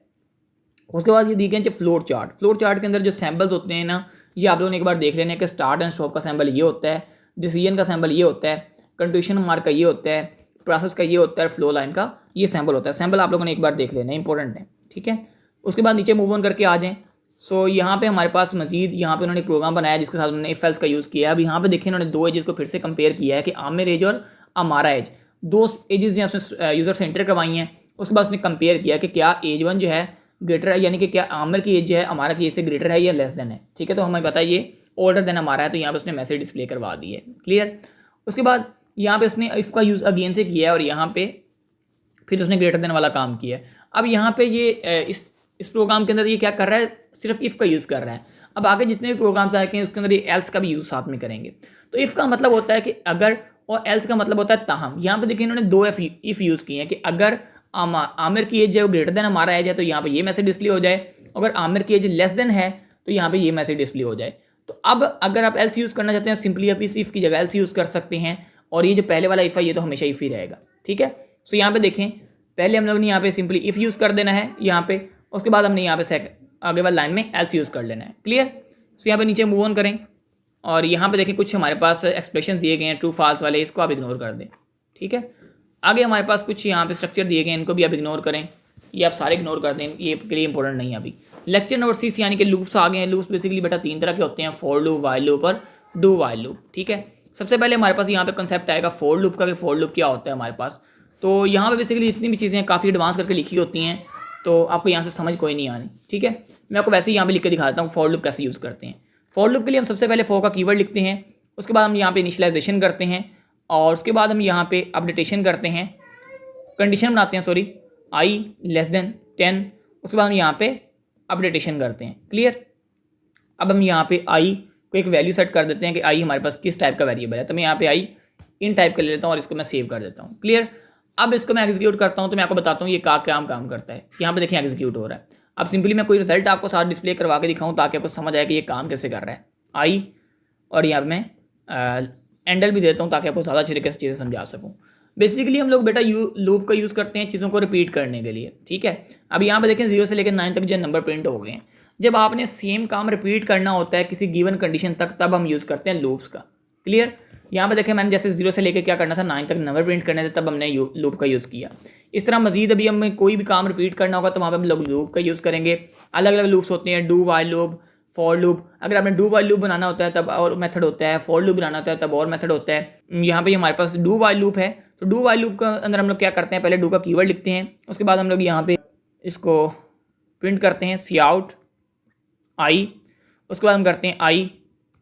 उसके बाद ये दी गए फ्लोर चार्ट। फ्लोर चार्ट के अंदर जो सैम्पल्स होते हैं ना, ये आप लोगों ने एक बार देख लेना है कि स्टार्ट एंड स्टॉप का सैम्पल ये होता है, डिसीजन का सैम्पल ये होता है, कंट्रीब्यूशन मार्क का ये होता है, प्रोसेस का ये होता है, फ्लो लाइन का ये सैम्पल होता है। सैम्पल आप लोगों ने एक बार देख लेना है, इंपॉर्टेंट है, ठीक है। उसके बाद नीचे मूव ऑन करके आ जाएँ। सो यहाँ पे हमारे पास मजीद यहाँ पे उन्होंने एक प्रोग्राम बनाया जिसके साथ उन्होंने इफ एल्स का यूज़ किया है। अब यहाँ पे देखिए उन्होंने 2 एजेस को फिर से कंपेयर किया है कि आमिर एज और हमारा एज, 2 एजेस जो उसने यूज़र से एंटर करवाई हैं। उसके बाद उसने कंपेयर किया कि क्या एज 1 जो है ग्रेटर है, यानी कि क्या आमिर की एज जो है हमारा की एज से ग्रेटर है या लेस देन है, ठीक है। तो हमें पता है ये ओल्डर देन हमारा है, तो यहाँ पे उसने मैसेज डिस्प्ले करवा दी है। क्लियर। उसके बाद यहाँ पे उसने इफ़ का यूज़ अगेन से किया है, और यहाँ पे फिर उसने ग्रेटर देन वाला काम किया है। अब यहाँ पे ये इस प्रोग्राम के अंदर ये क्या कर रहा है, सिर्फ इफ़ का यूज़ कर रहा है। अब आगे जितने भी प्रोग्राम्स आएंगे उसके अंदर ये एल्स का भी यूज़ साथ में करेंगे। तो इफ़ का मतलब होता है कि अगर, और एल्स का मतलब होता है ताहम। यहाँ पे देखिए इन्होंने 2 इफ़ यूज़ किए हैं कि अगर आमिर की एज है वो ग्रेटर देन हमारा एज है तो यहाँ पे ये मैसेज डिस्प्ले हो जाए, अगर आमिर की एज लेस देन है तो यहाँ पे ये मैसेज डिस्प्ले हो जाए। तो अब अगर आप एल्स यूज़ करना चाहते हैं, सिंपली आप इस इफ़ की जगह एल्स यूज़ कर सकते हैं, और ये जो पहले वाला इफ़ है ये तो हमेशा इफ़ ही रहेगा, ठीक है। सो यहाँ पे देखें पहले हम लोग ने यहाँ पे सिंपली इफ़ यूज़ कर देना है यहाँ पे, उसके बाद हमने यहाँ पे आगे वाली लाइन में एल्स यूज़ कर लेना है। क्लियर। सो यहाँ पे नीचे मूव ऑन करें, और यहाँ पे देखें कुछ हमारे पास एक्सप्रेशन दिए गए हैं ट्रू फॉल्स वाले, इसको आप इग्नोर कर दें, ठीक है। आगे हमारे पास कुछ यहाँ पे स्ट्रक्चर दिए गए हैं, इनको भी आप इग्नोर करें, ये आप सारे इग्नोर कर दें, ये के लिए इंपॉर्टेंट नहीं है अभी। लेक्चर नंबर 6 यानी कि लूप्स आ गए हैं। लूप्स बेसिकली बेटा 3 तरह के होते हैं, फॉर लूप, वाइल लूप और डू वाइल लूप, ठीक है। सबसे पहले हमारे पास यहाँ पे कंसेप्ट आएगा फॉर लूप का, कि फॉर लूप क्या होता है हमारे पास। तो यहाँ पे बेसिकली जितनी भी चीज़ें काफ़ी एडवांस करके लिखी होती हैं, तो आपको यहाँ से समझ कोई नहीं आनी, ठीक है। मैं आपको वैसे ही यहाँ पे लिख के दिखाता हूँ फॉर लूप कैसे यूज़ करते हैं। फॉर लूप के लिए हम सबसे पहले फॉर का कीवर्ड लिखते हैं, उसके बाद हम यहाँ पे इनिशियलाइजेशन करते हैं, और उसके बाद हम यहाँ पे अपडेटेशन करते हैं, कंडीशन बनाते हैं, सॉरी, आई लेस देन 10। उसके बाद हम यहाँ पे अपडेटेशन करते हैं। क्लियर। अब हम यहाँ पे आई को एक वैल्यू सेट कर देते हैं कि आई हमारे पास किस टाइप का वेरिएबल है, तो मैं यहाँ पे आई इन टाइप का ले लेता हूँ और इसको मैं सेव कर देता हूँ। क्लियर। अब इसको मैं एग्जीक्यूट करता हूँ, तो मैं आपको बताता हूँ ये काम करता है। यहाँ पे देखिए एग्जीक्यूट हो रहा है। अब सिंपली मैं कोई रिजल्ट आपको साथ डिस्प्ले करवा के दिखाऊँ ताकि आपको समझ आए कि ये काम कैसे कर रहा है। आई, और यहाँ पर मैं एंडल भी देता हूँ ताकि आपको ज़्यादा अच्छी तरीके से चीज़ें समझा सकूँ। बेसिकली हम लोग बेटा लूप का यूज़ करते हैं चीज़ों को रिपीट करने के लिए, ठीक है। अब यहाँ पे देखें 0 से लेकर 9 तक जो नंबर प्रिंट हो गए हैं। जब आपने सेम काम रिपीट करना होता है किसी गिवन कंडीशन तक, तब हम यूज़ करते हैं लूप्स का। क्लियर। यहाँ पे देखें मैंने जैसे 0 से लेके क्या करना था 9 तक नंबर प्रिंट करने थे, तब हमने लूप का यूज़ किया। इस तरह मजीद अभी हमें कोई भी काम रिपीट करना होगा तो वहाँ पे हम लोग लूप का यूज़ करेंगे। अलग अलग लूप्स होते हैं, do while loop, for loop. अगर आपने डू वाइल लूप बनाना होता है तब और मेथड होता है, फॉर लूप बनाना होता है तब और मेथड होता है। यहाँ पे हमारे पास डू वाइल लूप है, तो डू वाइल लूप का अंदर हम लोग क्या करते हैं, पहले डू का कीवर्ड लिखते हैं, उसके बाद हम लोग यहाँ पे इसको प्रिंट करते हैं सी आउट आई, उसके बाद हम करते हैं आई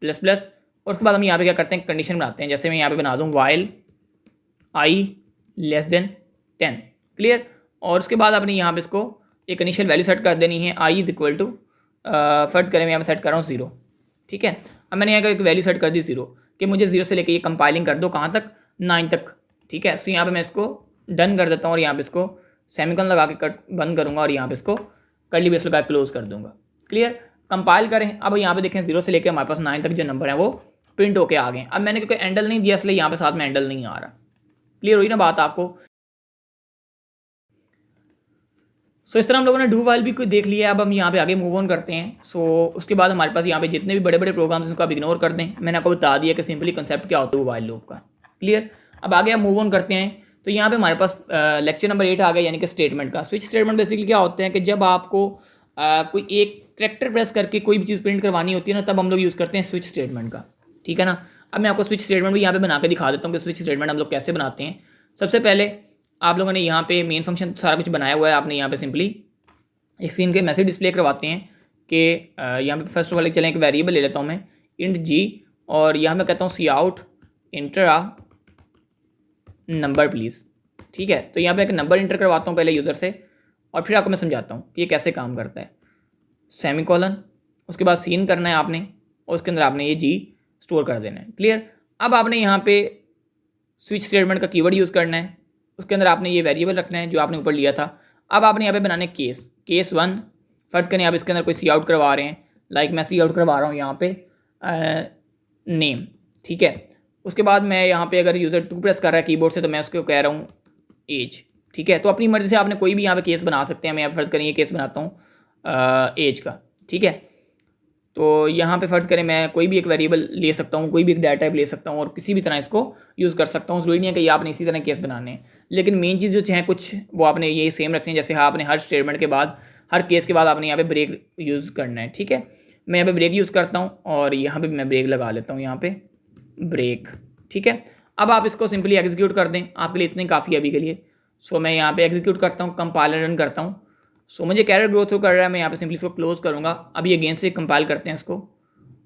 प्लस प्लस, और उसके बाद हम यहाँ पे क्या करते हैं कंडीशन बनाते हैं। जैसे मैं यहाँ पे बना दूँ while I less than 10। Clear. और उसके बाद आपने यहाँ पे इसको एक इनिशियल वैल्यू सेट कर देनी है, आई इज इक्वल टू फर्ज करें मैं यहाँ पे सेट कर रहा हूँ 0। ठीक है। अब मैंने यहाँ का एक वैल्यू सेट कर दी 0 कि मुझे 0 से लेके ये कंपाइलिंग कर दो कहाँ तक, 9 तक। ठीक है। सो यहाँ पे मैं इसको डन कर देता हूँ और यहाँ पे इसको सेमीकोलन लगा के बंद करूँगा और यहाँ पे इसको कर्ली ब्रेस लगा क्लोज कर दूंगा। क्लियर। कंपाइल करें। अब यहाँ पे देखें 0 से लेके हमारे पास 9 तक जो नंबर है वो प्रिंट होके आ गए। अब मैंने क्योंकि एंडल नहीं दिया इसलिए यहाँ पे साथ में एंडल नहीं आ रहा। क्लियर हुई ना बात आपको। सो इस तरह हम लोगों ने डू वाइल भी कोई देख लिया। अब हम यहाँ पे आगे मूव ऑन करते हैं। सो उसके बाद हमारे पास यहाँ पे जितने भी बड़े बड़े प्रोग्राम्स उनको आप इग्नोर कर दें। मैंने आपको बता दिया कि सिंपली कंसेप्ट क्या होता है वाइल लूप का। क्लियर। अब आगे हम मूव ऑन करते हैं। तो यहाँ पे हमारे पास लेक्चर नंबर 8 आ गया, यानी कि स्टेटमेंट का। स्विच स्टेटमेंट बेसिकली क्या होते हैं कि जब आपको कोई एक करेक्टर प्रेस करके कोई भी चीज़ प्रिंट करवानी होती है ना, तब हम लोग यूज़ करते हैं स्विच स्टेटमेंट का। ठीक है ना। अब मैं आपको स्विच स्टेटमेंट भी यहाँ पे बना के दिखा देता हूँ कि स्विच स्टेटमेंट हम लोग कैसे बनाते हैं। सबसे पहले आप लोगों ने यहाँ पे मेन फंक्शन सारा कुछ बनाया हुआ है, आपने यहाँ पे सिंपली एक स्क्रीन के मैसेज डिस्प्ले करवाते हैं कि यहाँ पे फर्स्ट ऑफ ऑल चलें एक वेरिएबल ले लेता हूँ मैं इंट जी, और यहाँ मैं कहता हूँ c out enter a number please. ठीक है। तो यहाँ पे एक नंबर इंटर करवाता हूँ पहले यूज़र से, और फिर आपको मैं समझाता हूँ कि ये कैसे काम करता है। सेमीकोलन, उसके बाद सीन करना है आपने, और उसके अंदर आपने ये जी स्टोर कर देना है। क्लियर। अब आपने यहाँ पे स्विच स्टेटमेंट का कीवर्ड यूज़ करना है, उसके अंदर आपने ये वेरिएबल रखना है जो आपने ऊपर लिया था। अब आपने यहाँ पे बनाने केस 1। फर्ज करें आप इसके अंदर कोई सी आउट करवा रहे हैं, लाइक मैं सी आउट करवा रहा हूँ यहाँ पे नेम। ठीक है। उसके बाद मैं यहाँ पे अगर यूज़र 2 प्रेस कर रहा है कीबोर्ड से तो मैं उसको कह रहा हूँ एज। ठीक है। तो अपनी मर्ज़ी से आपने कोई भी यहाँ पे केस बना सकते हैं। मैं यहाँ फर्ज करें ये केस बनाता हूँ एज का। ठीक है। तो यहाँ पे फ़र्ज़ करें मैं कोई भी एक वेरिएबल ले सकता हूँ, कोई भी एक डाटा टाइप ले सकता हूँ और किसी भी तरह इसको यूज़ कर सकता हूँ। ज़रूरी नहीं है कि ये आपने इसी तरह केस बनाने हैं, लेकिन मेन चीज़ जो है कुछ वो आपने ये सेम रखनी है। जैसे हाँ, आपने हर स्टेटमेंट के बाद, हर केस के बाद आपने यहाँ पे ब्रेक यूज़ करना है। ठीक है। मैं यहाँ पे ब्रेक यूज़ करता हूँ और यहाँ पे मैं ब्रेक लगा लेता हूँ, यहाँ पे ब्रेक। ठीक है। अब आप इसको सिंपली एग्जीक्यूट कर दें, आपके लिए इतने काफ़ी है अभी के लिए। सो मैं यहाँ पे एग्जीक्यूट करता हूँ, कंपाइलर रन करता हूँ। सो मुझे कैरेट ग्रो थ्रू कर रहा है, मैं यहाँ पे सिंपली इसको क्लोज करूँगा। अभी अगेन से कंपाइल करते हैं इसको।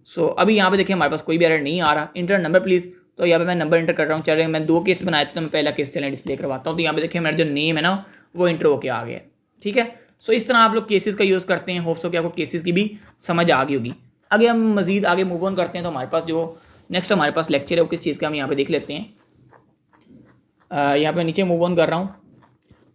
सो अभी यहाँ पे देखिए हमारे पास कोई भी एरर नहीं आ रहा। इंटर नंबर प्लीज़, तो यहाँ पे मैं नंबर इंटर कर रहा हूँ। चलिए मैं 2 केस बनाए थे तो मैं पहला केस चलें डिस्प्ले करवाता हूँ। तो यहाँ पे देखिए मेरा जो नेम है ना वो इंटर होके आ गया। ठीक है। सो इस तरह आप लोग केसेस का यूज़ करते हैं। होप्स हो कि आपको केसेस की भी समझ आ गई होगी। आगे हम मजीद आगे मूव ऑन करते हैं। तो हमारे पास जो नेक्स्ट हमारे पास लेक्चर है वो किस चीज़ का हम यहाँ पे देख लेते हैं। यहाँ पे नीचे मूव ऑन कर रहा हूँ।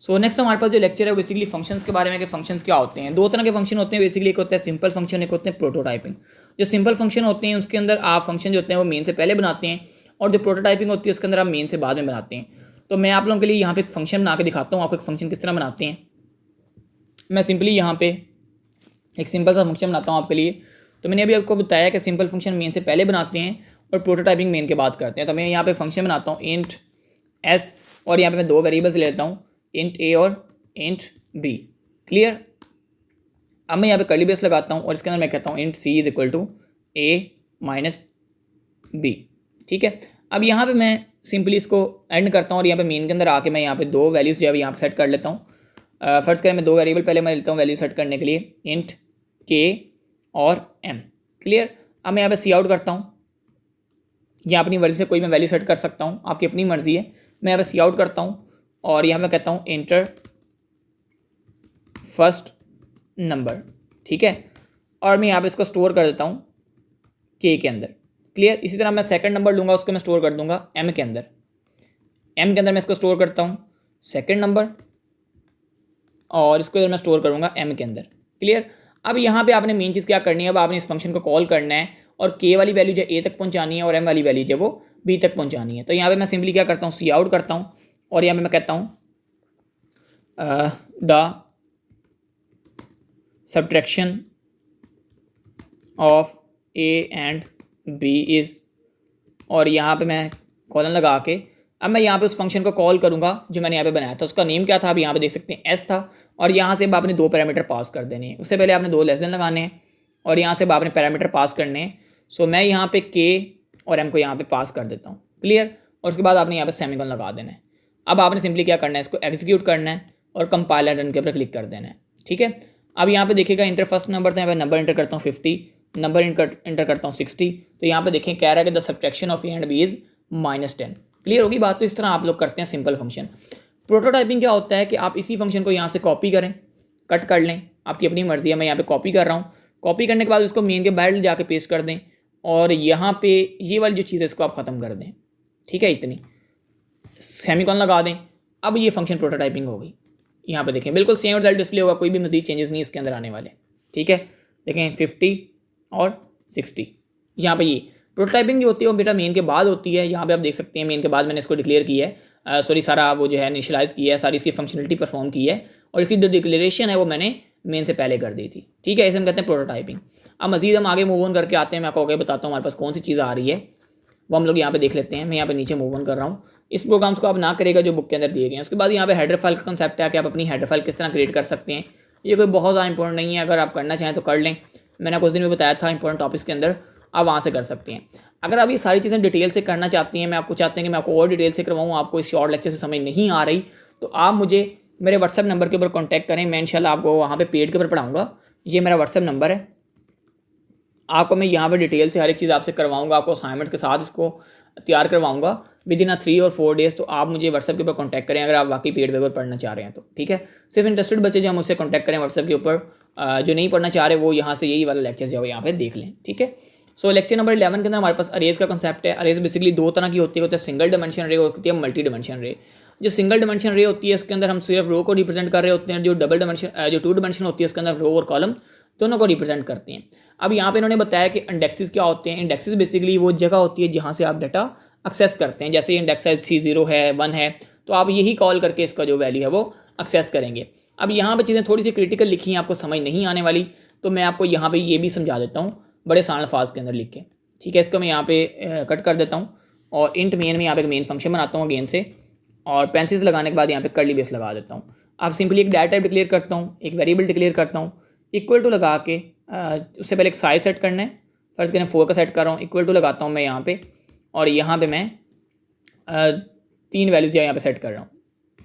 सो नेक्स्ट हमारे पास जो लेक्चर है वो बेसिकली फंक्शंस के बारे में, कि फंक्शंस क्या होते हैं। 2 तरह के फंक्शन होते हैं बेसिकली, एक होता है सिंपल फंक्शन, एक होते हैं प्रोटोटाइपिंग। जो सिंपल फंक्शन होते हैं उसके अंदर आप फंक्शन जो होते हैं वो मेन से पहले बनाते हैं, और जो प्रोटोटाइपिंग होती है उसके अंदर आप मेन से बाद में बनाते हैं। तो मैं आप लोगों के लिए यहाँ पे एक फंक्शन बना के दिखाता हूँ आपको एक फंक्शन किस तरह बनाते हैं। मैं सिंपली यहाँ पे एक सिंपल सा फंक्शन बनाता हूँ आपके लिए। तो मैंने अभी आपको बताया कि सिंपल फंक्शन मेन से पहले बनाते हैं और प्रोटोटाइपिंग मेन के बाद करते हैं। तो मैं यहाँ पे फंक्शन बनाता हूँ इंट एस, और यहाँ पे मैं 2 वेरिएबल्स ले लेता हूँ, इंट ए और इंट बी। क्लियर। अब मैं यहाँ पे कर्ली ब्रेस लगाता हूँ और इसके अंदर मैं कहता हूँ int C is equal to A minus B. ठीक है। अब यहाँ पे मैं सिंपली इसको एंड करता हूँ और यहाँ पे मेन के अंदर आके मैं यहाँ पे 2 वैल्यूज़ जो है यहाँ पे सेट कर लेता हूँ। फर्स्ट करें मैं 2 वेरिएबल पहले मैं लेता हूँ वैल्यू सेट करने के लिए, इंट के और एम। क्लियर। अब मैं यहाँ पे सी आउट करता हूँ, या अपनी मर्जी से कोई मैं वैल्यू सेट कर सकता हूँ, आपकी अपनी मर्जी है। मैं यहाँ पे सी आउट करता हूँ और यहाँ मैं कहता हूँ इंटर फर्स्ट नंबर। ठीक है। और मैं यहाँ पे इसको स्टोर कर देता हूँ के अंदर। क्लियर। इसी तरह मैं सेकंड नंबर लूँगा, उसको मैं स्टोर कर दूंगा एम के अंदर। एम के अंदर मैं इसको स्टोर करता हूँ सेकंड नंबर, और इसको इधर मैं स्टोर करूँगा एम के अंदर। क्लियर। अब यहाँ पे आपने मेन चीज़ क्या करनी है, अब आपने इस फंक्शन को कॉल करना है और के वाली वैल्यू जो ए तक पहुँचानी है और एम वाली वैल्यू जो वो बी तक पहुँचानी है। तो यहाँ पे मैं सिंपली क्या करता हूँ, सी आउट करता हूँ और यहाँ पे मैं कहता हूँ the subtraction of A and B is, और यहाँ पे मैं कॉलन लगा के अब मैं यहाँ पे उस फंक्शन को कॉल करूँगा जो मैंने यहाँ पे बनाया था। उसका नेम क्या था, आप यहाँ पे देख सकते हैं एस था, और यहाँ से अब आपने 2 पैरामीटर पास कर देने हैं। उससे पहले आपने 2 लेसन लगाने हैं और यहाँ से अब आपने पैरामीटर पास करने हैं। सो मैं यहाँ पे के और एम को यहाँ पे पास कर देता हूँ, क्लियर। और उसके बाद आपने यहाँ पे सेमीकोलन लगा देना है। अब आपने सिंपली क्या करना है, इसको एग्जीक्यूट करना है और कंपाइलर रन के ऊपर क्लिक कर देना है, ठीक है। अब यहाँ पे देखिएगा इंटर फर्स्ट नंबर था, यहाँ पे नंबर इंटर करता हूँ 50, नंबर इंटर करता हूँ 60। तो यहाँ पे देखें कह रहा है कि the subtraction of A and B is -10। Clear होगी बात। तो इस तरह आप लोग करते हैं सिंपल फंक्शन। प्रोटोटाइपिंग क्या होता है कि आप इसी फंक्शन को यहाँ से कॉपी करें, कट कर लें, आपकी अपनी मर्जी है। मैं यहाँ पे कॉपी कर रहा हूँ। कॉपी करने के बाद उसको मेन के बाहर जाके पेस्ट कर दें और यहाँ पे ये वाली जो चीज़ है इसको आप ख़त्म कर दें, ठीक है, इतनी सेमीकोलन लगा दें। अब ये फंक्शन प्रोटोटाइपिंग होगी। यहाँ पे देखें बिल्कुल सेम रिजल्ट डिस्प्ले होगा, कोई भी मजीद चेंजेस नहीं इसके अंदर आने वाले, ठीक है। देखें 50 और 60। यहाँ पे ये प्रोटोटाइपिंग जो होती है वो बेटा मेन के बाद होती है। यहाँ पे आप देख सकते हैं मेन के बाद मैंने इसको डिक्लेयर किया है, सॉरी सारा वो जो है इनिशियलाइज़ किया है, सारी इसकी फंक्शनलिटी परफॉर्म की है, और इसकी जो डिक्लेरेशन है वो मैंने मेन से पहले कर दी थी, ठीक है। इसे हम कहते हैं प्रोटोटाइपिंग। अब मजीद हम आगे मूव ऑन करके आते हैं। मैं आपको आगे बताता हूँ हमारे पास कौन सी चीज़ आ रही है, वो हम लोग यहाँ पे देख लेते हैं। मैं यहाँ पे नीचे मूव ऑन कर रहा हूँ। इस प्रोग्राम्स को आप ना करेगा जो बुक के अंदर दिए गए हैं। उसके बाद यहाँ पे हेडर फाइल का कंसेप्ट है कि आप अपनी हेडर फाइल किस तरह क्रिएट कर सकते हैं। ये कोई बहुत ज़्यादा इंपॉर्टेंट नहीं है, अगर आप करना चाहें तो कर लें। मैंने कुछ दिन में बताया था इंपॉर्टेंट टॉपिक्स के अंदर, आप वहाँ से कर सकते हैं। अगर आप ये सारी चीज़ें डिटेल से करना चाहती हैं, मैं आपको चाहते हैं कि मैं आपको और डिटेल से करवाऊँ, आपको इस शॉर्ट लेक्चर से समझ नहीं आ रही, तो आप मुझे मेरे व्हाट्सएप नंबर के ऊपर कॉन्टैक्ट करें। मैं इंशाल्लाह आपको वहाँ पे पेड के ऊपर पढ़ाऊँगा। ये मेरा व्हाट्सएप नंबर है। आपको मैं यहाँ पे डिटेल से हर एक चीज़ आपसे करवाऊँगा, आपको असाइनमेंट्स के साथ इसको तैयार करवाऊँगा विद इन 3 और 4 डेज़। तो आप मुझे व्हाट्सएप के ऊपर कॉन्टैक्ट करें अगर आप वाकई पेड पे पढ़ना चाह रहे हैं तो, ठीक है। सिर्फ इंटरेस्टेड बच्चे जो हम उससे कॉन्टैक्ट करें व्हाट्सएप के ऊपर, जो नहीं पढ़ना चाह रहे वो यहाँ से यही वाला लेक्चर जो है यहाँ पे देख लें, ठीक है। सो लेक्चर नंबर 11 के अंदर हमारे पास अरेज का कंसेप्ट है। अरेज बेसिकली 2 तरह की होती है सिंगल डिमेंशन रे और होती है मल्टी डिमेंशन रे। जो सिंगल डिमेंशन रे होती है उसके अंदर हम सिर्फ रो को रिप्रेजेंट कर रहे होते हैं। जो जो 2 डिमेंशन होती है उसके अंदर रो और कॉलम दोनों को रिप्रेजेंट करते हैं। अब यहाँ पे इन्होंने बताया कि इंडेक्सेस क्या होते हैं। इंडेक्सेस बेसिकली वो जगह होती है जहाँ से आप डाटा एक्सेस करते हैं। जैसे इंडेक्स साइज C0 है, 1 है, तो आप यही कॉल करके इसका जो वैल्यू है वो एक्सेस करेंगे। अब यहाँ पे चीज़ें थोड़ी सी क्रिटिकल लिखी हैं, आपको समझ नहीं आने वाली, तो मैं आपको यहाँ पे ये भी समझा देता हूँ बड़े आसान अल्फाज के अंदर लिख के, ठीक है। इसको मैं यहाँ पे कट कर देता हूँ और इंट मेन में यहाँ पे एक मेन फंक्शन बनाता हूँ अगेन से, और पेंसिल्स लगाने के बाद यहाँ पे कर्ली बेस लगा देता हूँ। अब सिंपली एक डाटा टाइप डिक्लेयर करता हूँ, एक वेरिएबल डिक्लेयर करता हूँ, इक्वल टू लगा के उससे पहले एक साइज सेट करना है। फर्स्ट करें 4 का सेट कर रहा हूँ, इक्वल टू लगाता हूँ मैं यहाँ पे, और यहाँ पे मैं 3 वैल्यूज यहाँ पे सेट कर रहा हूँ,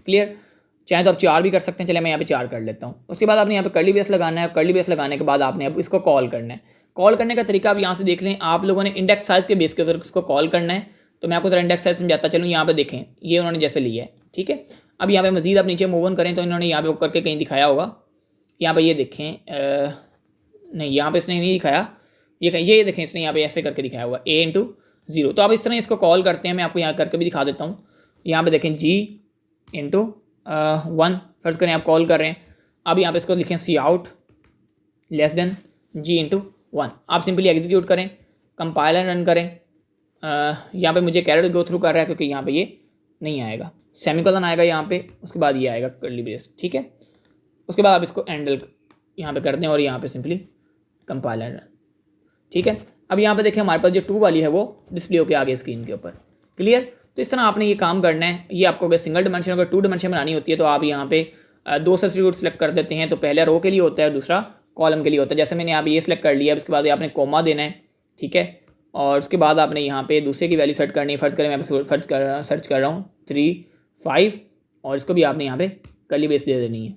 क्लियर। चाहे तो आप 4 भी कर सकते हैं, चले मैं यहाँ पे 4 कर लेता हूँ। उसके बाद आपने यहाँ पे कर्ली बेस लगाना है। कर्ली बेस लगाने के बाद आपने अब इसको कॉल करना है। कॉल करने का तरीका आप यहाँ से देख लें। आप लोगों ने इंडेक्स साइज के बेस के ऊपर इसको कॉल करना है, तो मैं आपको जरा इंडेक्स साइज समझाता चलूँ। यहाँ पे देखें ये उन्होंने जैसे लिया है, ठीक है। अब यहाँ पे मजीद आप नीचे मूव ऑन करें तो इन्होंने यहाँ पे करके कहीं दिखाया होगा, यहाँ पे ये देखें, नहीं यहाँ पे इसने नहीं दिखाया, ये देखें इसने यहाँ पे ऐसे करके दिखाया हुआ A/0। तो आप इस तरह इसको कॉल करते हैं। मैं आपको यहाँ करके भी दिखा देता हूँ। यहाँ पे देखें G/1 फर्ज करें आप कॉल कर रहे हैं। अब यहाँ पे इसको लिखें Cout < G/1। आप सिंपली एग्जीक्यूट करें, कंपाइलर रन करें। यहाँ पे मुझे कैरेट गो थ्रू कर रहा है क्योंकि यहाँ पे ये नहीं आएगा, सेमीकोलन आएगा यहाँ पे, उसके बाद ये आएगा कर्ली ब्रेस, ठीक है। उसके बाद आप इसको हैंडल यहाँ पे कर दें और यहाँ पे सिंपली कंपाइलर रन, ठीक है। अब यहाँ पे देखें हमारे पास जो 2 वाली है वो डिस्प्ले होकर आ गई स्क्रीन के ऊपर, क्लियर। तो इस तरह आपने ये काम करना है। ये आपको अगर सिंगल डिमेंशन अगर 2 डिमेंशन बनानी होती है तो आप यहाँ पे 2 सब्स्टिट्यूट सेलेक्ट कर देते हैं। तो पहले रो के लिए होता है, दूसरा कॉलम के लिए होता है। जैसे मैंने यहाँ पे ये सिलेक्ट कर लिया, उसके बाद आपने कोमा देना है, ठीक है। और उसके बाद आपने यहाँ पे दूसरे की वैल्यू सेट करनी है। फर्ज करें मैं सर्च कर रहा हूँ 3, 5, और इसको भी आपने यहाँ पे कर्ली बेस दे देनी है,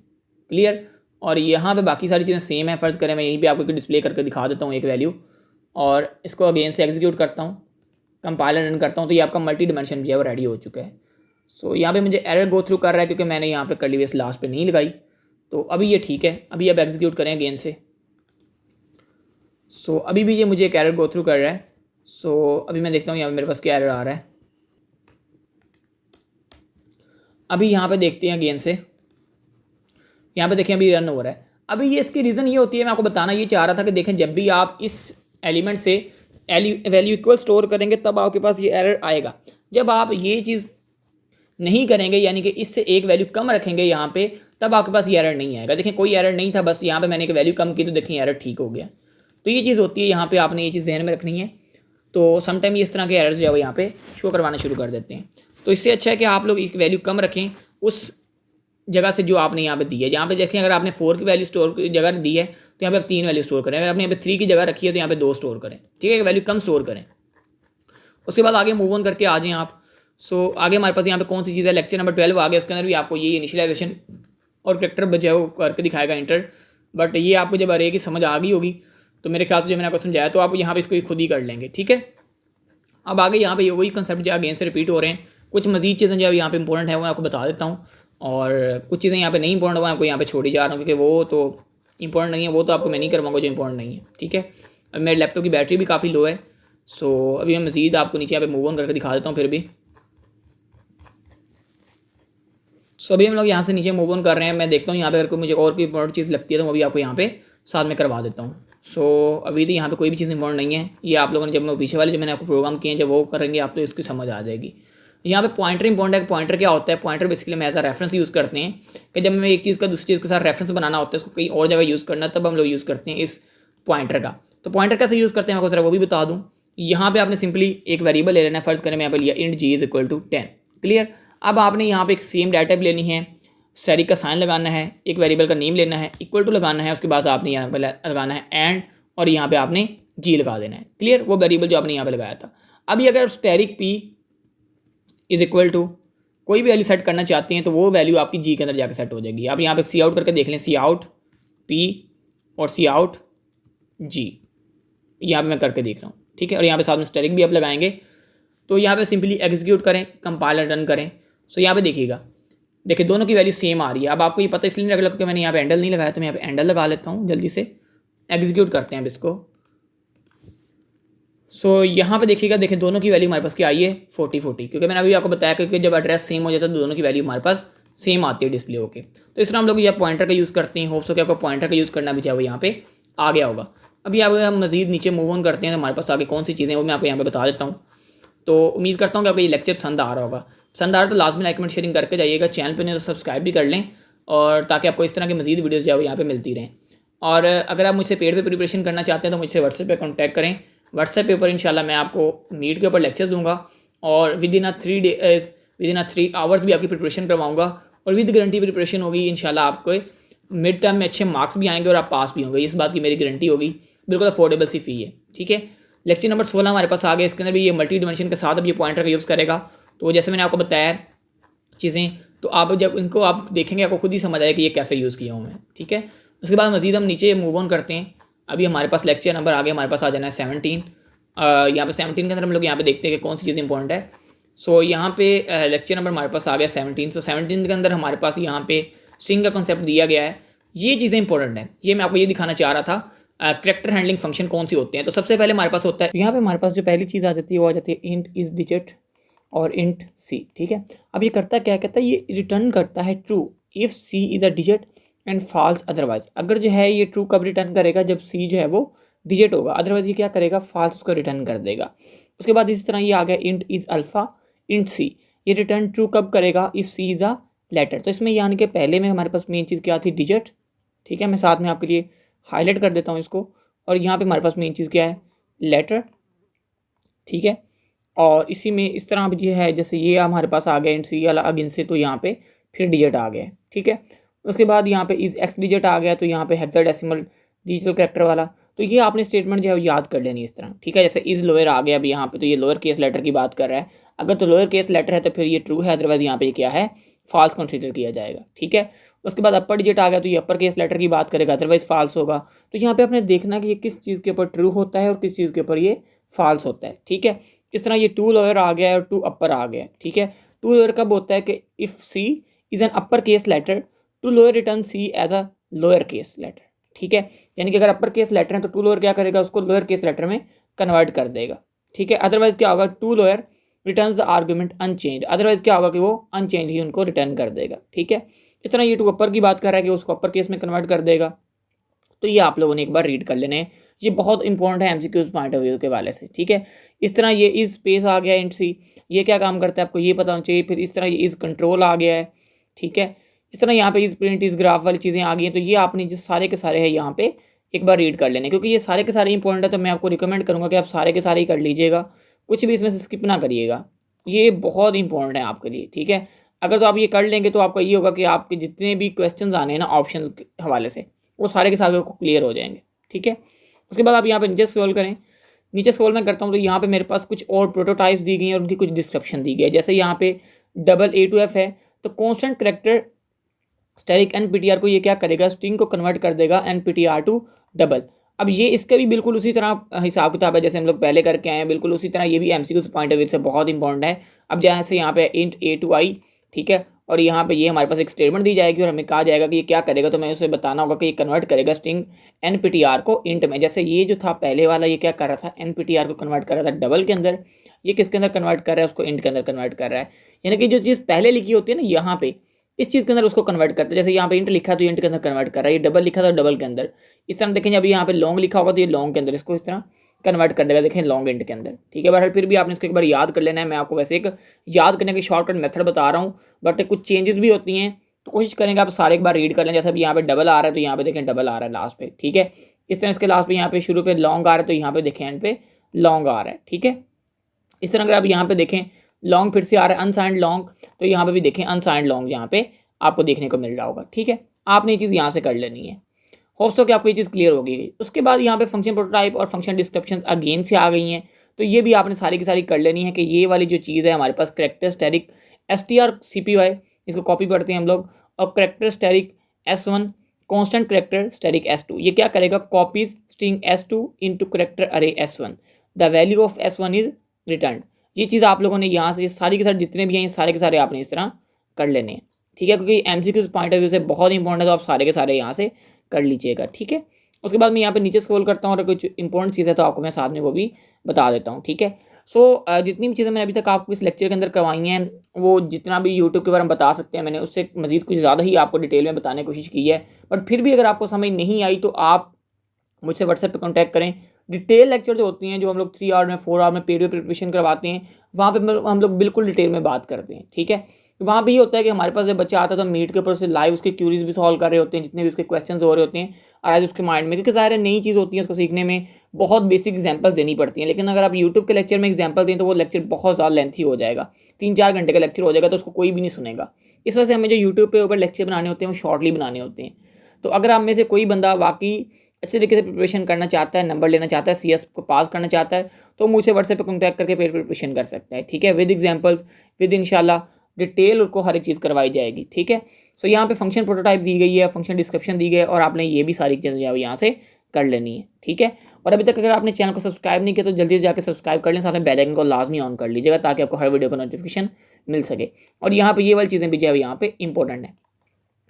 क्लियर। और यहाँ पे बाकी सारी चीज़ें सेम है। फर्ज करें मैं यहीं पे आपको डिस्प्ले करके दिखा देता हूँ एक वैल्यू, और इसको अगेन से एग्जीक्यूट करता हूँ, कंपाइलर रन करता हूँ, तो ये आपका मल्टी डिमेंशन जो है वो रेडी हो चुका है। सो यहाँ पे मुझे एरर गो थ्रू कर रहा है क्योंकि मैंने यहाँ पे कर्ली बेस लास्ट पे नहीं लगाई। तो अभी ये ठीक है। अभी आप एग्जीक्यूट करें अगेन से। सो अभी भी ये मुझे एक एरर गो थ्रू कर रहा है। सो अभी मैं देखता हूँ यहाँ पे मेरे पास क्या एरर आ रहा है। अभी यहाँ पे देखते हैं अगेन से, यहाँ पे देखें अभी रन हो रहा है। अभी ये इसकी रीज़न ये होती है, मैं आपको बताना ये चाह रहा था कि देखें जब भी आप इस एलिमेंट से वैल्यू इक्वल स्टोर करेंगे तब आपके पास ये एरर आएगा। जब आप ये चीज़ नहीं करेंगे, यानी कि इससे एक वैल्यू कम रखेंगे यहाँ पे, तब आपके पास ये एरर नहीं आएगा। देखें कोई एरर नहीं था, बस यहाँ पे मैंने एक वैल्यू कम की तो देखें एरर ठीक हो गया। तो ये चीज़ होती है, यहाँ पे आपने ये चीज़ ध्यान में रखनी है। तो समटाइम इस तरह के एरर्स जो है वो यहाँ पे शो करवाना शुरू कर देते हैं। तो इससे अच्छा है कि आप लोग एक वैल्यू कम रखें उस जगह से जो आपने यहाँ पे दी है। यहाँ पे देखें, अगर आपने 4 की वैल्यू स्टोर की जगह दी है तो यहाँ पे आप 3 वैल्यू स्टोर करें। अगर आपने यहाँ पे 3 की जगह रखी है तो यहाँ पे 2 स्टोर करें, ठीक है, वैल्यू कम स्टोर करें। उसके बाद आगे मूव ऑन करके आ जाएँ आप। सो आगे हमारे पास यहाँ पे कौन सी चीज़ है, लेक्चर नंबर 12 आ गया। उसके अंदर भी आपको ये इनिशियलाइजेशन और कैरेक्टर जो है वो करके दिखाएगा इंटर। बट ये आपको जब अरे की समझ आ गई होगी तो मेरे ख्याल से जो मैंने आपको समझाया तो आप यहाँ पे इसको खुद ही कर लेंगे, ठीक है। अब आगे यहाँ पे वही कंसेप्ट जो अगेन से रिपीट हो रहे हैं। कुछ मजीद चीज़ें जो यहाँ पे इंपॉर्टेंट है वो मैं आपको बता देता हूँ, और कुछ चीज़ें यहाँ पे नहीं इंपॉर्टेंट वो आपको यहाँ पे छोड़ी जा रहा हूँ, क्योंकि वो तो इंपॉर्टेंट नहीं है, वो तो आपको मैं नहीं करवाऊंगा जो इंपॉर्टेंट नहीं है, ठीक है। अब मेरे लैपटॉप की बैटरी भी काफ़ी लो है। सो अभी मैं मजीद आपको नीचे यहाँ पे मूव ऑन करके दिखा देता हूँ फिर भी। सो अभी हम लोग यहाँ से नीचे मूव ऑन कर रहे हैं। मैं देखता हूँ यहाँ पे अगर कोई मुझे और कोई इंपॉर्टेंट चीज़ लगती है तो मैं भी आपको यहाँ पे साथ में करवा देता हूँ। सो अभी तो यहाँ पे कोई भी चीज़ इंपॉर्टेंट नहीं है। ये आप लोगों ने जब मैं पीछे वाले जो मैंने आपको प्रोग्राम किए हैं जब वो करेंगे आप तो इसकी समझ आ जाएगी। यहाँ पे पॉइंटर इंपॉर्टेंट है। पॉइंटर क्या होता है, पॉइंटर बेसिकली हम एज अ रेफरेंस यूज़ करते हैं कि जब हमें एक चीज़ का दूसरी चीज़ के साथ रेफरेंस बनाना होता है, उसको कहीं और जगह यूज़ करना, तब हम लोग यूज़ करते हैं इस पॉइंटर का। तो पॉइंटर कैसे यूज़ करते हैं मैं आपको वो भी बता दूँ। यहाँ पे आपने सिंपली एक वेरिएबल ले लेना है। फर्ज करें मैं यहाँ पे लिया int G is equal to 10, clear. अब आपने यहाँ पे एक सेम डाटा भी लेनी है, स्टैटिक का साइन लगाना है, एक वेरिएबल का नेम लेना है, इक्वल टू लगाना है, उसके बाद आपने यहाँ पे लगाना है एंड, और यहाँ पे आपने जी लगा देना है, क्लियर, वो वेरिएबल जो आपने यहाँ पे लगाया था। अभी अगर static P is equal to कोई भी वैल्यू सेट करना चाहते हैं तो वो वैल्यू आपकी जी के अंदर जाकर सेट हो जाएगी। आप यहाँ पे सी आउट करके देख लें, सी आउट पी और सी आउट जी, यहाँ पे मैं करके देख रहा हूँ, ठीक है। और यहाँ पे साथ में स्टैटिक भी आप लगाएंगे। तो यहाँ पे सिंपली एग्जीक्यूट करें, कंपाइलर रन करें। सो यहाँ पे देखिएगा, देखिए दोनों की वैल्यू सेम आ रही है। अब आपको ये पता इसलिए नहीं लगा क्योंकि मैंने यहाँ पे हैंडल नहीं लगाया, तो मैं यहाँ पे हैंडल लगा लेता हूँ जल्दी से। एग्जीक्यूट करते हैं अब इसको। सो यहाँ पे देखिएगा, देखिए दोनों की वैल्यू हमारे पास क्या आई है 40, क्योंकि मैंने अभी आपको बताया क्योंकि जब एड्रेस सेम हो जाता है तो दोनों की वैल्यू हमारे पास सेम आती है डिस्प्ले होके। तो इस तरह हम लोग यह पॉइंटर का यूज़ करते हैं। होप्स हो कि आपको पॉइंटर का यूज़ करना भी चाहे वो यहाँ पे आ गया होगा। अभी आप हम मजीद नीचे मूव ऑन करते हैं तो हमारे पास आगे कौन सी चीज़ें वो मैं आपको यहाँ पे बता देता हूँ। तो उम्मीद करता हूँ कि आपको ये लेक्चर पसंद आ रहा होगा। पसंद आ रहा तो लाजमी लाइक कमेंट शेयरिंग करके जाइएगा। चैनल पे नहीं तो सब्सक्राइब भी कर लें, और ताकि आपको इस तरह की मजीद वीडियोज़ जो है यहाँ पे मिलती रहें। और अगर आप मुझसे पेड पे प्रिपरेशन करना चाहते हैं तो मुझसे व्हाट्सएप पे कांटेक्ट करें। व्हाट्सएप पे ऊपर इंशाल्लाह मैं आपको मीट के ऊपर लेक्चर दूंगा, और विद इन 3 आवर्स भी आपकी प्रिपरेशन करवाऊँगा, और विद गारंटी प्रिपरेशन होगी इंशाल्लाह। आपको मिड टर्म में अच्छे मार्क्स भी आएंगे और आप पास भी होंगे, इस बात की मेरी गारंटी होगी। बिल्कुल अफोर्डेबल सी फ़ी है, ठीक है। लेक्चर नंबर 16 हमारे पास आ गया। इसके अंदर भी ये मल्टी डिमेंशन के साथ अब ये पॉइंटर का यूज़ करेगा। तो जैसे मैंने आपको बताया चीज़ें, तो आप जब इनको आप देखेंगे आपको खुद ही समझ आएगा कि ये कैसे यूज़ किया हूँ मैं, ठीक है। उसके बाद मज़ीद हम नीचे मूव ऑन करते हैं। अभी हमारे पास लेक्चर नंबर आगे हमारे पास आ जाना है 17। यहाँ पे 17 के अंदर हम लोग यहाँ पे देखते हैं कि कौन सी चीज़ इंपॉर्टेंट है। सो यहाँ पे लेक्चर नंबर हमारे पास आ गया 17। सो 17 के अंदर हमारे पास यहाँ पे स्ट्रिंग का कॉन्सेप्ट दिया गया है। ये चीज़ें इंपॉर्टेंट है, ये मैं आपको ये दिखाना चाह रहा था। कैरेक्टर हैंडलिंग फंक्शन कौन सी होते हैं। तो सबसे पहले हमारे पास होता है, यहाँ पे हमारे पास जो पहली चीज़ आ जाती है वो आ जाती है इंट इज डिजिट और इंट सी, ठीक है। अब ये करता क्या, कहता है ये रिटर्न करता है true if C is a digit and false otherwise. अगर जो है ये ट्रू कब रिटर्न करेगा, जब सी जो है वो डिजिट होगा, अदरवाइज ये क्या करेगा, फॉल्स उसको रिटर्न कर देगा। उसके बाद इसी तरह ये आ गया int is alpha int C, ये रिटर्न ट्रू कब करेगा, if C is a letter. तो इसमें यानी कि पहले में हमारे पास मेन चीज़ क्या थी, डिजिट, ठीक है। मैं साथ में आपके लिए हाईलाइट कर देता हूँ इसको। और यहाँ पे हमारे पास मेन चीज़ क्या है, लेटर, ठीक है। और इसी में इस तरह अब ये है, जैसे ये हमारे पास आ गया इंट सी अलग इनसे, तो यहाँ पे फिर डिजिट आ गया, ठीक है। उसके बाद यहाँ पे इज एक्स डिजिट आ गया, तो यहाँ पे हेक्साडेसिमल डिजिटल कैरेक्टर वाला। तो ये आपने स्टेटमेंट जो है याद कर लेनी इस तरह, ठीक है। जैसे इज लोअर आ गया अभी यहाँ पे, तो ये लोअर केस लेटर की बात कर रहा है। अगर तो लोअर केस लेटर है तो फिर ये ट्रू है, अदरवाइज यहाँ पे क्या है, फॉल्स कंसीडर किया जाएगा, ठीक है। उसके बाद अपर डिजिट आ गया, तो ये अपर केस लेटर की बात करेगा, अदरवाइज फॉल्स होगा। तो यहाँ पे आपने देखना कि ये किस चीज़ के ऊपर ट्रू होता है और किस चीज़ के ऊपर ये फॉल्स होता है, ठीक है। इस तरह ये टू लोअर आ गया है और टू अपर आ गया है, ठीक है। टू लोअर कब होता है कि if C is an upper case letter to lower return C as a lower case letter, ठीक है। यानी कि अगर अपर केस लेटर है तो टू लोअर क्या करेगा, उसको लोअर केस लेटर में कन्वर्ट कर देगा, ठीक है। अदरवाइज क्या होगा, to lower return the argument unchanged, otherwise क्या होगा कि वो अनचेंज ही उनको रिटर्न कर देगा, ठीक है। इस तरह ये टू अपर की बात कर रहा है कि उसको अपर केस में कन्वर्ट कर देगा। तो ये आप लोगों ने एक बार रीड कर लेने हैं, ये बहुत इंपॉर्टेंट है एमसीक्यूज पॉइंट ऑफ व्यू के वाले से, ठीक है। इस तरह ये इज स्पेस आ गया इंट सी, ये क्या काम करता है आपको ये पता होना चाहिए। फिर इस तरह ये इज कंट्रोल आ गया है, ठीक है। इस तरह यहाँ पे इस प्रिंट इस ग्राफ वाली चीज़ें आ गई हैं। तो ये आपने जो सारे के सारे है यहाँ पे एक बार रीड कर लेने, क्योंकि ये सारे के सारे इंपॉर्टेंट है। तो मैं आपको रिकमेंड करूँगा कि आप सारे के सारे ही कर लीजिएगा, कुछ भी इसमें से स्किप ना करिएगा, ये बहुत इंपॉर्टेंट है आपके लिए, ठीक है। अगर तो आप ये कर लेंगे तो आपका ये होगा कि आपके जितने भी क्वेश्चन आने हैं ना ऑप्शन के हवाले से, वो सारे के सारे क्लियर हो जाएंगे, ठीक है। उसके बाद आप यहाँ पे नीचे स्क्रॉल करें, नीचे स्क्रॉल मैं करता हूँ तो यहाँ पे मेरे पास कुछ और प्रोटोटाइप्स दी गई हैं और उनकी कुछ डिस्क्रिप्शन दी गई है। जैसे यहाँ पे AA2F है, तो कॉन्स्टेंट करेक्टर स्टैटिक एनपीटीआर को ये क्या करेगा, स्ट्रिंग को कन्वर्ट कर देगा एनपीटीआर टू डबल। अब ये इसका भी बिल्कुल उसी तरह हिसाब किताब है जैसे हम लोग पहले करके आए हैं, बिल्कुल उसी तरह ये भी एमसीक्यू पॉइंट ऑफ व्यू से बहुत इंपॉर्टेंट है। अब जैसे यहाँ पे इंट A2I, ठीक है, और यहाँ पे ये हमारे पास एक स्टेटमेंट दी जाएगी और हमें कहा जाएगा कि ये क्या करेगा, तो मैं उसे बताना होगा कि ये कन्वर्ट करेगा स्ट्रिंग एनपीटीआर को इंट में। जैसे ये जो था पहले वाला, ये क्या कर रहा था, एनपीटीआर को कन्वर्ट कर रहा था डबल के अंदर, ये किसके अंदर कन्वर्ट कर रहा है, उसको इंट के अंदर कन्वर्ट कर रहा है। यानी कि जो चीज़ पहले लिखी होती है ना यहाँ पे, इस चीज़ के अंदर उसको कन्वर्ट करता है। जैसे यहाँ पे इंट लिखा है तो इंट के अंदर कन्वर्ट कर रहा है, ये डबल लिखा था डबल के अंदर। इस तरह देखेंगे, अभी यहाँ पे लॉन्ग लिखा होगा तो ये लॉन्ग के अंदर इसको इस तरह कन्वर्ट कर देगा, देखें लॉन्ग इंट के अंदर, ठीक है। बहरहाल फिर भी आपने इसको एक बार याद कर लेना है, मैं आपको वैसे एक याद करने की शॉर्टकट मेथड बता रहा हूँ, बट कुछ चेंजेस भी होती हैं, तो कोशिश करेंगे आप सारे एक बार रीड कर लें। जैसे अभी यहाँ पे डबल आ रहा है तो यहाँ पे देखें डबल आ रहा है लास्ट पे, ठीक है। इस तरह इसके लास्ट पे यहाँ पे शुरू पे लॉन्ग आ रहा है तो यहाँ पे देखें एंड पे लॉन्ग आ रहा है, ठीक है। इस तरह अगर आप यहाँ पे देखें लॉन्ग फिर से आ रहा है अनसाइंड लॉन्ग, तो यहाँ पे भी देखें अनसाइंड लॉन्ग यहाँ पे आपको देखने को मिल रहा होगा, ठीक है। आपने ये चीज़ यहाँ से कर लेनी है, होप्स हो कि आपको ये चीज़ क्लियर होगी। उसके बाद यहाँ पे फंक्शन प्रोटोटाइप और फंक्शन डिस्क्रिप्शन अगेन से आ गई हैं, तो ये भी आपने सारी की सारी कर लेनी है कि ये वाली जो चीज़ है हमारे पास करेक्टर स्टैटिक STR CPU है, इसको कॉपी करते हैं हम लोग, और character static S1 constant character static S2, ये क्या करेगा, copies string S2 into character अरे S1, the value of S1 is return. ये चीज़ आप लोगों ने यहाँ से सारी के सारे जितने भी हैं ये सारे के सारे आपने इस तरह कर लेने हैं, ठीक है, क्योंकि एमसीक्यू पॉइंट ऑफ व्यू से बहुत इंपॉर्टेंट है, तो आप सारे के सारे यहाँ से कर लीजिएगा, ठीक है। उसके बाद मैं यहाँ पे नीचे स्क्रॉल करता हूँ और कुछ इंपॉर्टेंट चीज़ है तो आपको मैं साथ में वो भी बता देता हूँ, ठीक है। सो जितनी भी चीज़ें मैंने अभी तक आपको इस लेक्चर के अंदर करवाई हैं, वो जितना भी यूट्यूब के बारे में बता सकते हैं मैंने उससे मजीद कुछ ज़्यादा ही आपको डिटेल में बताने की कोशिश की है। बट फिर भी अगर आपको समझ नहीं आई तो आप मुझसे व्हाट्सएप पे कांटेक्ट करें। डिटेल लेक्चर जो होती हैं, जो हम लोग 3 आवर में 4 आवर में पेड प्रिपरेशन करवाते हैं, वहाँ पे हम लोग बिल्कुल डिटेल में बात करते हैं, ठीक है। वहाँ पे ये होता है कि हमारे पास जब बच्चा आता है तो मीट के ऊपर से लाइव उसके क्यूरीज भी सॉल्व कर रहे होते हैं, जितने भी उसके क्वेश्चन हो रहे होते हैं आज उसके माइंड में, क्योंकि ज़ाहिर है नई चीज़ होती है, उसको सीखने में बहुत बेसिक एग्जाम्पल्स देनी पड़ती हैं। लेकिन अगर आप यूट्यूब के लेक्चर में एग्जाम्पल दें तो वो लेक्चर बहुत ज़्यादा लेंथी हो जाएगा, 3-4 घंटे का लेक्चर हो जाएगा, तो उसको कोई भी नहीं सुनेगा। इस वजह से हमें जो यूट्यूब पे ऊपर लेक्चर बनाने होते हैं वो शॉर्टली बनाने होते हैं। तो अगर आप में से कोई बंदा वाकई अच्छे तरीके से प्रिपरेशन करना चाहता है, नंबर लेना चाहता है, CS को पास करना चाहता है, तो मुझसे व्हाट्सएप पे कॉन्टैक्ट करके पेड प्रिपरेशन कर सकता है, ठीक है, विद एग्जाम्पल्स, विद इंशाल्लाह डिटेल उनको हर एक चीज़ करवाई जाएगी, ठीक है। सो यहाँ पे फंक्शन प्रोटोटाइप दी गई है, फंक्शन डिस्क्रिप्शन दी गई है, और आपने ये भी सारी चीज़ें यहाँ से कर लेनी है, ठीक है। और अभी तक अगर आपने चैनल को सब्सक्राइब नहीं किया तो जल्दी से जाकर सब्सक्राइब कर लें, साथ में बेल आइकन को लाजमी ऑन कर लीजिएगा ताकि आपको हर वीडियो का नोटिफिकेशन मिल सके। और यहाँ पे ये वाली चीज़ें भी जो है यहाँ पे इंपॉर्टेंट है।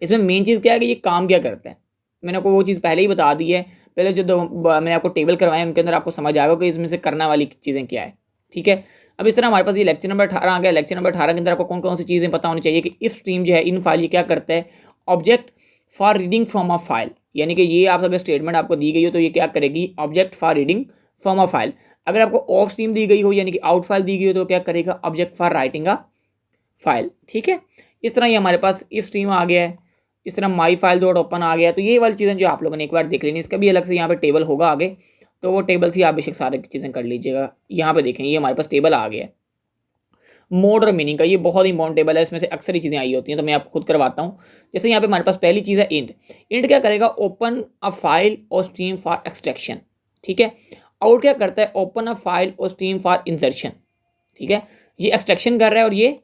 इसमें मेन चीज़ क्या है कि ये काम क्या करता है, मैंने आपको वो चीज़ पहले ही बता दी है। पहले जो मैंने आपको टेबल करवाए उनके अंदर आपको समझ आएगा कि इसमें से करने वाली चीज़ें क्या है, ठीक है। अब इस तरह हमारे पास ये लेक्चर नंबर 18 आ गया। लेक्चर नंबर 18 के अंदर आपको कौन कौन सी चीज़ें पता होनी चाहिए कि इफ स्ट्रीम जो है इन फाइल ये क्या करता है, object for reading from a file, यानी कि ये आप अगर स्टेटमेंट आपको दी गई हो तो ये क्या करेगी, object for reading from a file. अगर आपको ऑफ स्ट्रीम दी गई हो यानी कि आउट फाइल दी गई हो तो क्या करेगा, object for writing a file, ठीक है। इस तरह ये हमारे पास इफ स्ट्रीम आ गया है, इस तरह माई फाइल डॉट ओपन आ गया। तो ये वाली चीज़ें जो आप लोगों ने एक बार देख लेनी, इसका भी अलग से यहाँ पे टेबल होगा आगे, तो वो टेबल से आप बेशक सारी चीज़ें कर लीजिएगा। यहाँ पे देखें ये हमारे पास टेबल आ गया है मोड और मीनिंग का, ये बहुत इंपॉर्टेंट टेबल है, इसमें से अक्सर ही चीज़ें आई होती हैं, तो मैं आपको खुद करवाता हूँ। जैसे यहाँ पे हमारे पास पहली चीज़ है इंट। इंट क्या करेगा, ओपन अ फाइल और स्ट्रीम फॉर एक्सट्रैक्शन, ठीक है। आउट क्या करता है, ओपन अ फाइल और स्ट्रीम फॉर इंसर्शन, ठीक है। ये एक्सट्रैक्शन कर रहा है और ये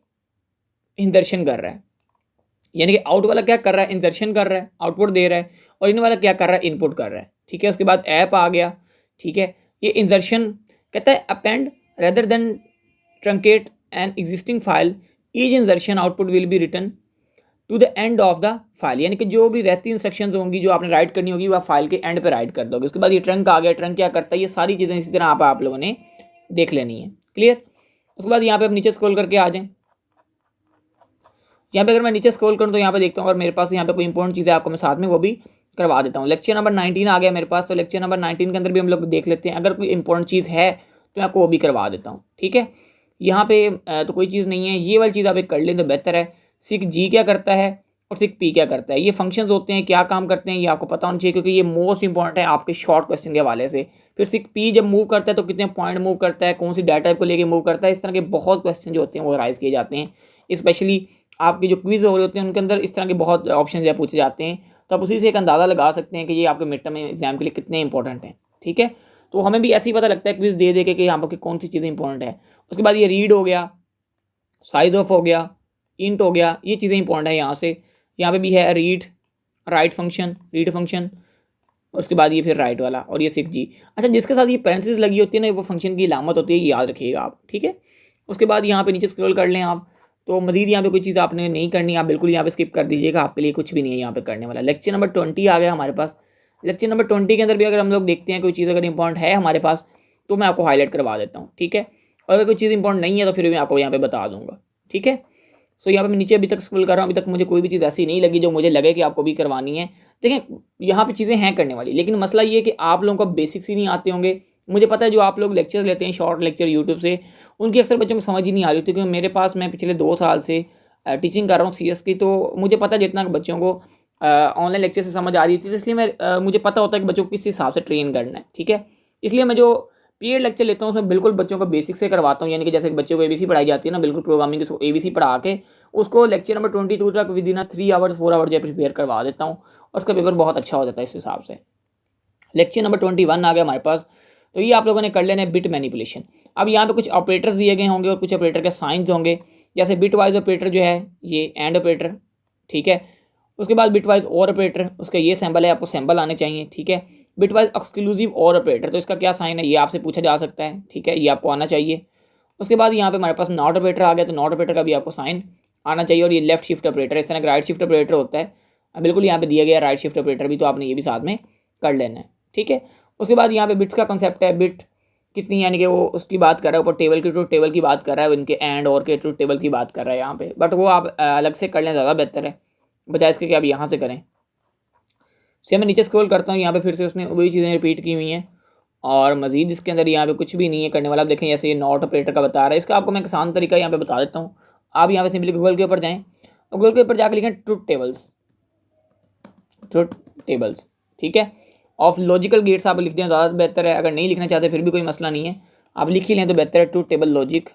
इंसर्शन कर रहा है, यानी कि आउट वाला क्या कर रहा है, इंसर्शन कर रहा है, आउटपुट दे रहा है, और इन वाला क्या कर रहा है, इनपुट कर रहा है, ठीक है। उसके बाद ऐप आ गया, ठीक है। ये इंसर्शन कहता है append rather than truncate an existing file, each insertion output will be return to the end of the file, यानी कि जो भी रहती इंस्ट्रक्शंस होंगी जो आपने राइट करनी होगी वह फाइल के एंड पे राइट कर दोगे। उसके बाद ये ट्रंक आ गया, ट्रंक क्या करता है, ये सारी चीज़ें इसी तरह आप लोगों ने देख लेनी है, क्लियर। उसके बाद यहाँ पे आप नीचे स्क्रॉल करके आ जाएं। यहाँ पे अगर मैं नीचे स्क्रॉल करूँ तो यहाँ पे देखता हूँ और मेरे पास यहाँ पे कोई इंपॉर्टेंट चीज़ है आपको मैं साथ में वो भी करवा देता हूँ। लेक्चर नंबर 19 आ गया मेरे पास, तो लेक्चर नंबर 19 के अंदर भी हम लोग देख लेते हैं। अगर कोई इंपॉर्टेंट चीज़ है तो मैं आपको वो भी करवा देता हूँ, ठीक है। यहाँ पे तो कोई चीज़ नहीं है, ये वाली चीज़ आप एक कर लें तो बेहतर है। सिक जी क्या करता है, और सिक पी क्या करता है, ये फंक्शंस होते हैं, क्या काम करते हैं ये आपको पता होना चाहिए, क्योंकि ये मोस्ट इंपॉर्टेंट है आपके शॉर्ट क्वेश्चन के हवाले से। फिर सिक पी जब मूव करता है तो कितने पॉइंट मूव करता है, कौन सी डाटा टाइप को लेके मूव करता है, इस तरह के बहुत क्वेश्चन जो होते हैं वो राइज किए जाते हैं। स्पेशली आपके जो क्विज हो रहे होते हैं उनके अंदर इस तरह के बहुत ऑप्शन जो पूछे जाते हैं, तो आप उसी से एक अंदाज़ा लगा सकते हैं कि ये आपके मिड टर्म एग्जाम के लिए कितने इंपॉर्टेंट हैं। ठीक है, तो हमें भी ऐसे ही पता लगता है क्विज दे दे के कि यहाँ पर कौन सी चीज़ें इंपॉर्टेंट है। उसके बाद ये रीड हो गया, साइज ऑफ हो गया, इंट हो गया, ये चीज़ें इंपॉर्टेंट है। यहाँ से यहाँ पे भी है read, right function, read function, उसके बाद ये फिर राइट वाला और ये 6G। अच्छा, जिसके साथ ये पैरेंथेसिस लगी होती है ना, वो फंक्शन की अलामत होती है, ये याद रखिएगा आप। ठीक है, उसके बाद यहाँ पे नीचे स्क्रॉल कर लें आप, तो मजीद यहाँ पे कोई चीज़ आपने नहीं करनी, आप बिल्कुल यहाँ पे स्किप कर दीजिएगा, आपके लिए कुछ भी नहीं है यहाँ पे करने वाला। लेक्चर नंबर 20 आ गया हमारे पास। लेक्चर नंबर 20 के अंदर भी अगर हम लोग देखते हैं कोई चीज़ अगर इंपॉर्टेंट है हमारे पास तो मैं आपको हाईलाइट करवा देता हूँ। ठीक है, और अगर कोई चीज़ इंपॉर्टेंट नहीं है तो फिर मैं आपको यहाँ पे बता दूंगा। ठीक है, सो यहाँ पे मैं नीचे अभी तक स्क्रॉल कर रहा हूँ, अभी तक मुझे कोई भी चीज़ ऐसी नहीं लगी जो मुझे लगे कि आपको भी करवानी है। देखें, यहाँ पे चीज़ें हैं करने वाली, लेकिन मसला ये है कि आप लोगों को बेसिक्स ही नहीं आते होंगे। मुझे पता है जो आप लोग लेक्चर्स लेते हैं शॉर्ट लेक्चर यूट्यूब से, उनकी अक्सर बच्चों को समझ ही नहीं आ रही होती, क्योंकि मेरे पास मैं पिछले 2 साल से टीचिंग कर रहा हूँ CS की, तो मुझे पता है जितना बच्चों को ऑनलाइन लेक्चर से समझ आ रही थी, तो इसलिए मैं मुझे पता होता है कि बच्चों को किस हिसाब से ट्रेन करना है। ठीक है, इसलिए मैं जो पीरियड लेक्चर लेता हूँ उसमें बिल्कुल बच्चों को बेसिक से करवाता हूँ, यानी कि जैसे बच्चे को ABC पढ़ाई जाती है ना, बिल्कुल प्रोग्रामिंग को ABC पढ़ा के उसको लेक्चर नंबर 22 तक विद इन 3 आवर्स 4 आवर्स जो प्रिपेयर करवा देता हूँ, और उसका पेपर बहुत अच्छा हो जाता है इस हिसाब से। लेक्चर नंबर 21 आ गया हमारे पास, तो ये आप लोगों ने कर लेना है बिट मैनिपुलेशन। अब यहाँ पे कुछ ऑपरेटर्स दिए गए होंगे और कुछ ऑपरेटर के साइंस होंगे, जैसे बिट वाइज ऑपरेटर जो है ये एंड ऑपरेटर। ठीक है, उसके बाद बिट वाइज और ऑपरेटर, उसका ये सैम्बल है, आपको सैम्बल आने चाहिए। ठीक है, बिट वाइज एक्सक्लूसिव और ऑपरेटर, तो इसका क्या साइन है ये आपसे पूछा जा सकता है। ठीक है, ये आपको आना चाहिए। उसके बाद यहाँ पे हमारे पास नॉट ऑपरेटर आ गया, तो नॉट ऑपरेटर का भी आपको साइन आना चाहिए। और ये लेफ्ट शिफ्ट ऑपरेटर, इस तरह का राइट शिफ्ट ऑपरेटर होता है, बिल्कुल यहाँ पे दिया गया राइट शिफ्ट ऑपरेटर भी, तो आपने ये भी साथ में कर लेना है। ठीक है, उसके बाद यहाँ पे बिट्स का कंसेप्ट है, बिट कितनी, यानी कि वो उसकी बात कर रहा है, ऊपर टेबल की ट्रूथ टेबल की बात कर रहा है, इनके एंड और के ट्रूथ टेबल की बात कर रहा है यहाँ पे, बट वो आप अलग से कर लें ज़्यादा बेहतर है, बजाय इसके कि आप यहाँ से करें। से मैं नीचे स्क्रॉल करता हूँ, यहाँ पे फिर से उसने वही चीज़ें रिपीट की हुई हैं, और मजीद इसके अंदर यहाँ पे कुछ भी नहीं है करने वाला। आप देखें जैसे ये नॉट ऑपरेटर का बता रहा है, इसका आपको मैं एक आसान तरीका यहाँ पे बता देता हूँ। आप यहाँ पे सिंपली गूगल के ऊपर जाएँ, और गूगल के ऊपर जाकर लिखें ट्रूथ टेबल्स, ट्रूथ टेबल्स। ठीक है, ऑफ लॉजिकल गेट्स आप लिख दें ज़्यादा बेहतर है, अगर नहीं लिखना चाहते फिर भी कोई मसला नहीं है, आप लिख ही लें तो बेहतर है, ट्रूथ टेबल लॉजिक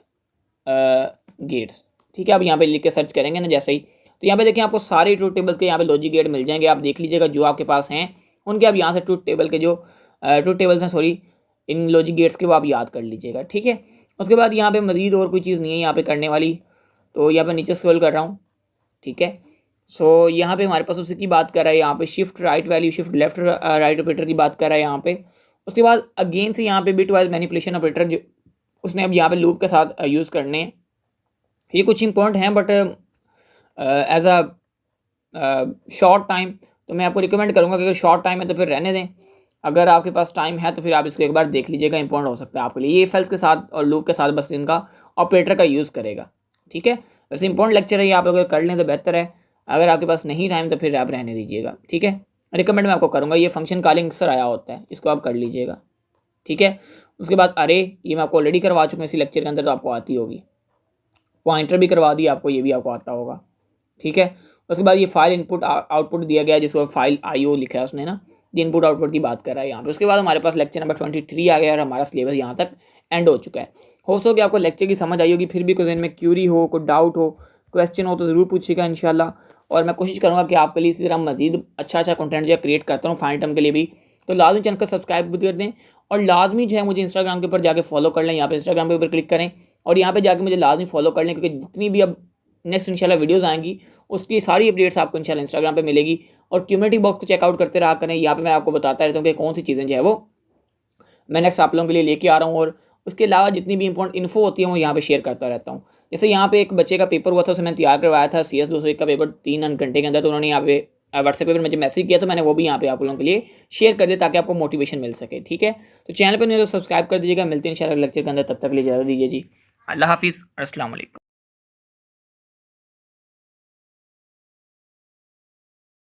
गेट्स। ठीक है, आप यहाँ पे लिख के सर्च करेंगे ना जैसे ही, तो यहाँ पे देखिए आपको सारे ट्रूथ टेबल्स के यहाँ पे लॉजिक गेट मिल जाएंगे, आप देख लीजिएगा जो आपके पास हैं उनके, आप यहाँ से ट्रूथ टेबल के जो ट्रूथ टेबल्स हैं, सॉरी इन लॉजिक गेट्स के, वो आप याद कर लीजिएगा। ठीक है, उसके बाद यहाँ पे मजीद और कोई चीज़ नहीं है यहाँ पे करने वाली, तो यहाँ पे नीचे स्क्रॉल कर रहा हूँ। ठीक है, सो यहाँ पे हमारे पास उसी की बात कर रहा है, यहाँ पे shift right value, shift left right operator की बात कर रहा है यहाँ पे। उसके बाद अगेन से यहाँ पे बिट वाइज मैनिपुलेशन ऑपरेटर जो उसने अब यहाँ पे लूप के साथ यूज़ करने हैं, ये कुछ इंपॉर्टेंट हैं, but as a short time तो मैं आपको रिकमेंड करूँगा कि अगर शॉर्ट टाइम है तो फिर रहने दें, अगर आपके पास टाइम है तो फिर आप इसको एक बार देख लीजिएगा, इंपॉर्टेंट हो सकता है आपके लिए। ये इफ एल्स के साथ और लूप के साथ बस इनका ऑपरेटर का यूज़ करेगा। ठीक है, वैसे इंपॉर्टेंट लेक्चर है ये, आप अगर कर लें तो बेहतर है, अगर आपके पास नहीं टाइम तो फिर आप रहने दीजिएगा। ठीक है, रिकमेंड मैं आपको करूँगा, ये फंक्शन कॉलिंग अक्सर आया होता है, इसको आप कर लीजिएगा। ठीक है, उसके बाद अरे ये मैं आपको ऑलरेडी करवा चुका हूँ इसी लेक्चर के अंदर, तो आपको आती होगी। पॉइंटर भी करवा दिया आपको, ये भी आपको आता होगा। ठीक है, उसके बाद ये फाइल इनपुट आउटपुट दिया गया जिसको फाइल IO लिखा है उसने ना, ये इनपुट आउटपुट की बात कर रहा है यहाँ पे। उसके बाद हमारे पास लेक्चर नंबर 23 आ गया और हमारा सिलेबस यहाँ तक एंड हो चुका है। हो सके आपको लेक्चर की समझ आई होगी, फिर भी कोई दिन में क्यूरी हो, कोई डाउट हो, क्वेश्चन हो तो ज़रूर पूछिएगा इंशाल्लाह, और मैं कोशिश करूँगा कि आपके लिए इसी तरह मजीद अच्छा कंटेंट जो क्रिएट करता हूँ फाइनल टर्म के लिए भी, तो लाजमी चैनल को सब्सक्राइब भी कर दें, और लाजमी जो है मुझे इंस्टाग्राम के ऊपर जाके फॉलो कर लें, यहाँ पे इंस्टाग्राम के ऊपर क्लिक करें और यहाँ पे जाके मुझे लाजमी फॉलो कर लें, क्योंकि जितनी भी अब नेक्स्ट इंशाल्लाह वीडियोस आएंगी उसकी सारी अपडेट्स आपको इंशाल्लाह इंस्टाग्राम पे मिलेगी, और कम्युनिटी बॉक्स को चेकआउट करते रहा करें, यहाँ पे मैं आपको बताता रहता हूँ कि कौन सी चीज़ें जो है वो मैं नेक्स्ट आप लोगों के लिए लेके आ रहा हूँ, और उसके अलावा जितनी भी इंपॉर्टेंट इन्फो होती है वो यहाँ पे शेयर करता रहता हूँ। जैसे यहाँ पे एक बच्चे का पेपर हुआ था, उसे मैंने तैयार करवाया था CS 201 का पेपर 3 घंटे के अंदर, तो उन्होंने यहाँ पे व्हाट्सएप पर मुझे मैसेज किया, तो मैंने वो भी यहाँ पे आप लोगों के लिए शेयर कर दिया ताकि आपको मोटिवेशन मिल सके। ठीक है, तो चैनल पर नहीं तो सब्सक्राइब कर दीजिएगा, मिलते हैं इंशाल्लाह लेक्चर के अंदर, तब तक के लिए इजाज़त दीजिए जी, अल्लाह हाफिज़, अस्सलाम वालेकुम।